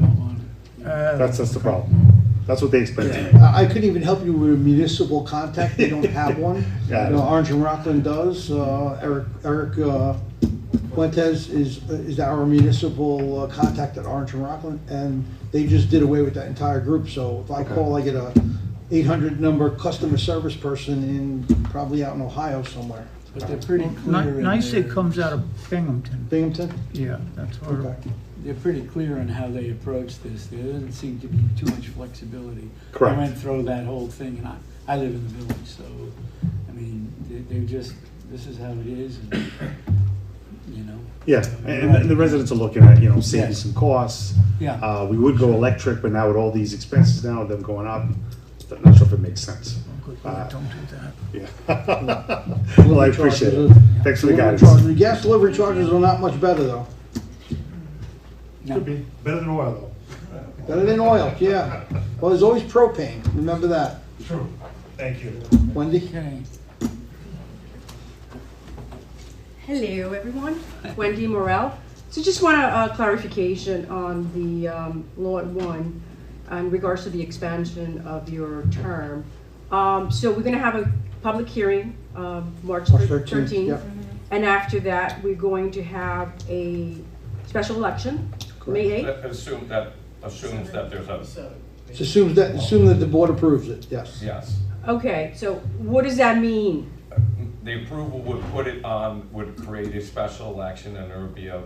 That's the problem. That's what they explained to me. I couldn't even help you with a municipal contact, they don't have one. Got it. Orange and Rockland does, Eric Fuentes is our municipal contact at Orange and Rockland, and they just did away with that entire group, so if I call, I get a 800 number customer service person in, probably out in Ohio somewhere. But they're pretty clear. NYSEG comes out of Binghamton. Binghamton? Yeah, that's where. They're pretty clear on how they approach this. There doesn't seem to be too much flexibility. Correct. I went through that whole thing, and I live in the village, so, I mean, they're just, this is how it is, and, you know. Yeah, and the residents are looking at, saving some costs. Yeah. We would go electric, but now with all these expenses now, them going up, I'm not sure if it makes sense. Good Lord, don't do that. Yeah. Well, I appreciate it. Thanks for the guidance. The gas delivery charges are not much better though. Could be. Better than oil, though. Better than oil, yeah. Well, there's always propane, remember that. True. Thank you. Wendy? Okay. Hello, everyone. Wendy Morel. So just want a clarification on the Lot 1 in regards to the expansion of your term. So we're going to have a public hearing March 13th. Yep. And after that, we're going to have a special election, May 8th. That assumes that there's a, Assume that the board approves it, yes. yes. Okay, so what does that mean? The approval would put it on, would create a special election, and there would be a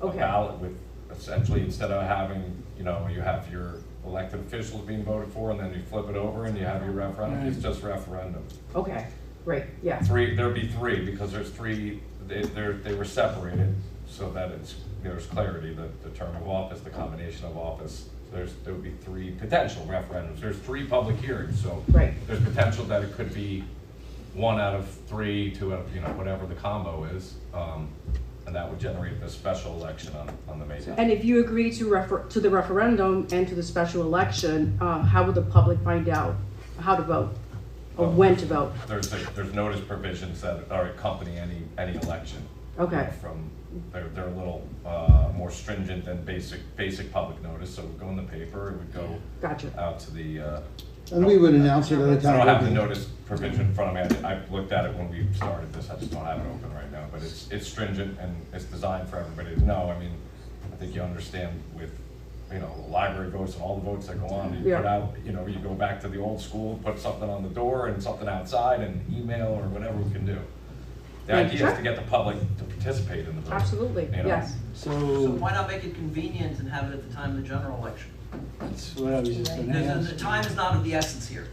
Okay. ballot with, essentially, instead of having, you have your elected officials being voted for, and then you flip it over and you have your referendum, it's just referendum. Okay, great, yeah. There'd be three, because there's three, they were separated, so that there's clarity, the term of office, the combination of office. There would be three potential referendums. There's three public hearings, so Right. there's potential that it could be 1 out of 3, 2 out of, whatever the combo is, and that would generate the special election on the May 10th. And if you agree to the referendum and to the special election, how will the public find out how to vote or when to vote? There's notice provisions that are accompany any election. Okay. They're a little more stringent than basic public notice, so it would go in the paper, it would go out to the. And we would announce it at a I town don't have the meeting. notice provision in front of me. I looked at it when we started this. I just don't have it open right now. But it's stringent and it's designed for everybody to know. I mean, I think you understand with, library votes and all the votes that go on. You put out, you go back to the old school, put something on the door and something outside and email or whatever we can do. The idea is to get the public to participate in the vote. Absolutely, yes. So why not make it convenient and have it at the time of the general election? that's what I was just going to ask. The time is not of the essence here.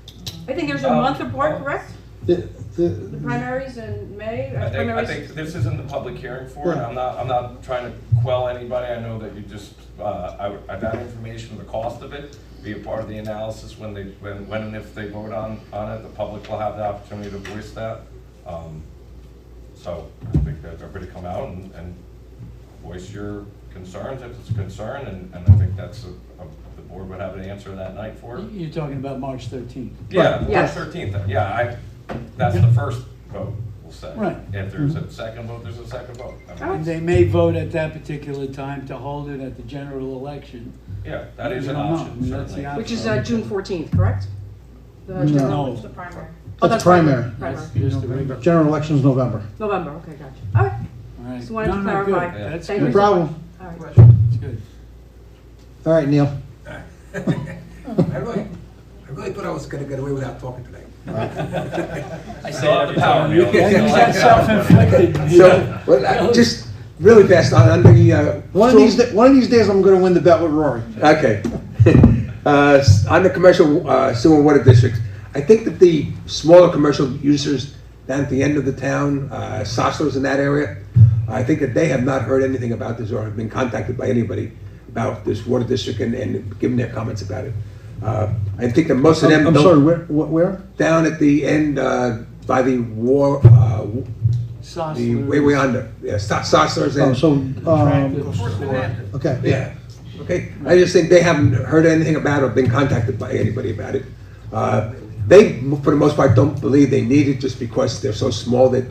I think there's a month apart, correct? The The primaries in May? I think this isn't the public hearing for it. I'm not trying to quell anybody. I know that you just, I've had information, the cost of it, be a part of the analysis when and if they vote on it. The public will have the opportunity to voice that. So I think that everybody come out and voice your concerns if it's a concern, and I think that's the board would have an answer that night for it. You're talking about March 13th. Yeah, Right. March 13th. Yeah, that's the first vote, we'll say. Right. If there's a second vote, there's a second vote. And they may vote at that particular time to hold it at the general election. Yeah, that is You an don't know. option, I mean, that's the certainly. Which is option. June 14th, correct? No. It's the primary. That's primary. That's just the regular. General election's November. November, okay, gotcha. All right. All right. Just wanted to No, clarify. good. That's Thank good. you No so problem. much. All right. That's good. All right, Neil. I really thought I was gonna get away without talking tonight. I say it every time. That's self-inflicted. So, well, just really fast on the, One of these days, I'm gonna win the bet with Rory. okay. On the commercial sewer and water districts, I think that the smaller commercial users down at the end of the town, Sosslers in that area, I think that they have not heard anything about this or have been contacted by anybody about this water district and given their comments about it. I think that most of them I'm don't- sorry, where? Down at the end by the war, the way under, yeah, Sosslers and. Okay. Yeah, okay. I just think they haven't heard anything about it or been contacted by anybody about it. They, for the most part, don't believe they need it just because they're so small that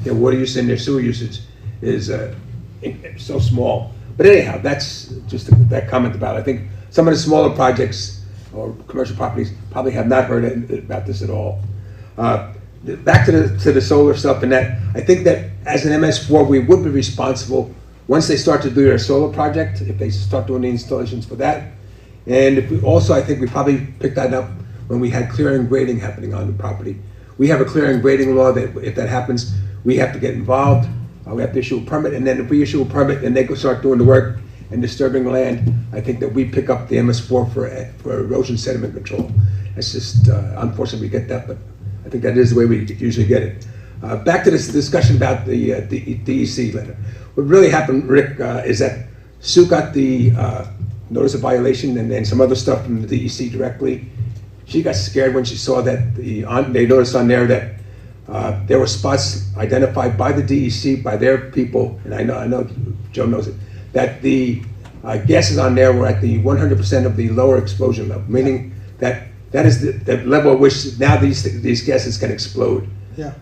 their water use and their sewer usage is so small. But anyhow, that's just that comment about it. I think some of the smaller projects or commercial properties probably have not heard about this at all. Back to the solar stuff and that, I think that as an MS4, we would be responsible once they start to do their solar project, if they start doing the installations for that. And if we also, I think we probably picked that up when we had clearing and grading happening on the property. We have a clearing and grading law that if that happens, we have to get involved. We have to issue a permit, and then if we issue a permit and they go start doing the work and disturbing land, I think that we pick up the MS4 for erosion sediment control. It's just unfortunate we get that, but I think that is the way we usually get it. Back to this discussion about the DEC letter. What really happened, Rick, is that Sue got the notice of violation and then some other stuff from the DEC directly. she got scared when she saw that they noticed on there that there were spots identified by the DEC, by their people, and I know Joe knows it, that the gases on there were at the 100% of the lower explosion level, meaning that is the level at which now these gases can explode. Yeah.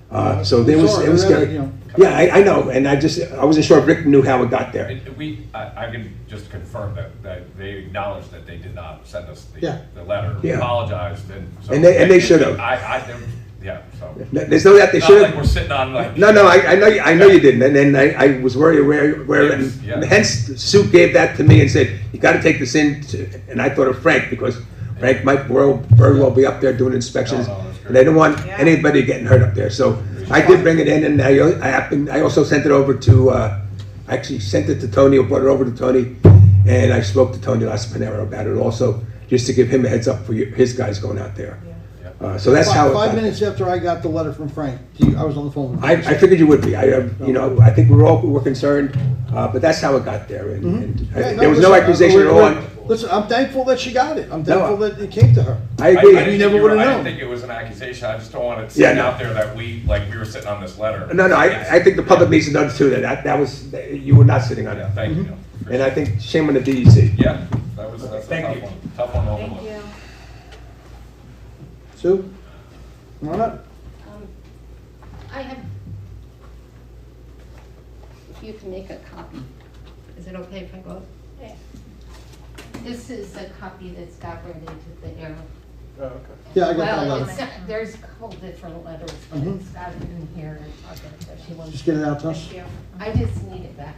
So it was scary. You know. Yeah, I know, and I wasn't sure if Rick knew how it got there. I can just confirm that they acknowledged that they did not send us the letter, Yeah. apologized, and so. And they should have. Yeah, so. There's no doubt they Not should like have. we're sitting on like. No, I know you didn't, and then I was very aware, and Yes. hence Sue gave that to me and said, you gotta take this in, and I thought of Frank, because Frank might very well be up there doing inspections, and I didn't want anybody getting hurt up there, so I did bring it in, and I also sent it over to, I actually sent it to Tony, or brought it over to Tony, and I spoke to Tony Laspinero about it also, just to give him a heads up for his guys going out there. So that's how it got. 5 minutes after I got the letter from Frank, I was on the phone with you. I figured you would be. I think we're concerned, but that's how it got there. And there was no accusation at all. Listen, I'm thankful that she got it. I'm thankful that it came to her. I agree. You never would have I known. didn't think it was an accusation. I just don't want it sitting out there that we were sitting on this letter. No, I think the public needs to know too that was you were not sitting on it. Thank you. And I think shame on the DEC. Yeah, that's a tough one. Tough one to overlook. Thank you. Sue, come on up. I have, if you can make a copy, is it okay if I go? Yeah. This is a copy that's got right into the arrow. Oh, okay. Yeah, I got that Well, letter. it's not, there's a couple different letters, but it's got it in here, and I'll get it to she wants. Just get it out to us. Thank you. I just need it back.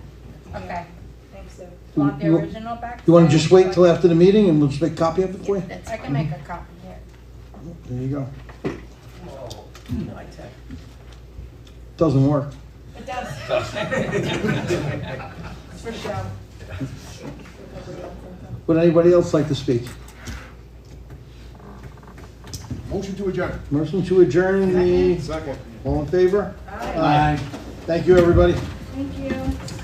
Okay, thanks, Sue. You- Want the you- original back? You want to just wait until after the meeting and we'll just make a copy of it for you? I can make a copy here. There you go. No, I took. Doesn't work. It does. It's for show. Would anybody else like to speak? Motion to adjourn. Motion to adjourn the, Second. all in favor? Aye. Thank you, everybody. Thank you.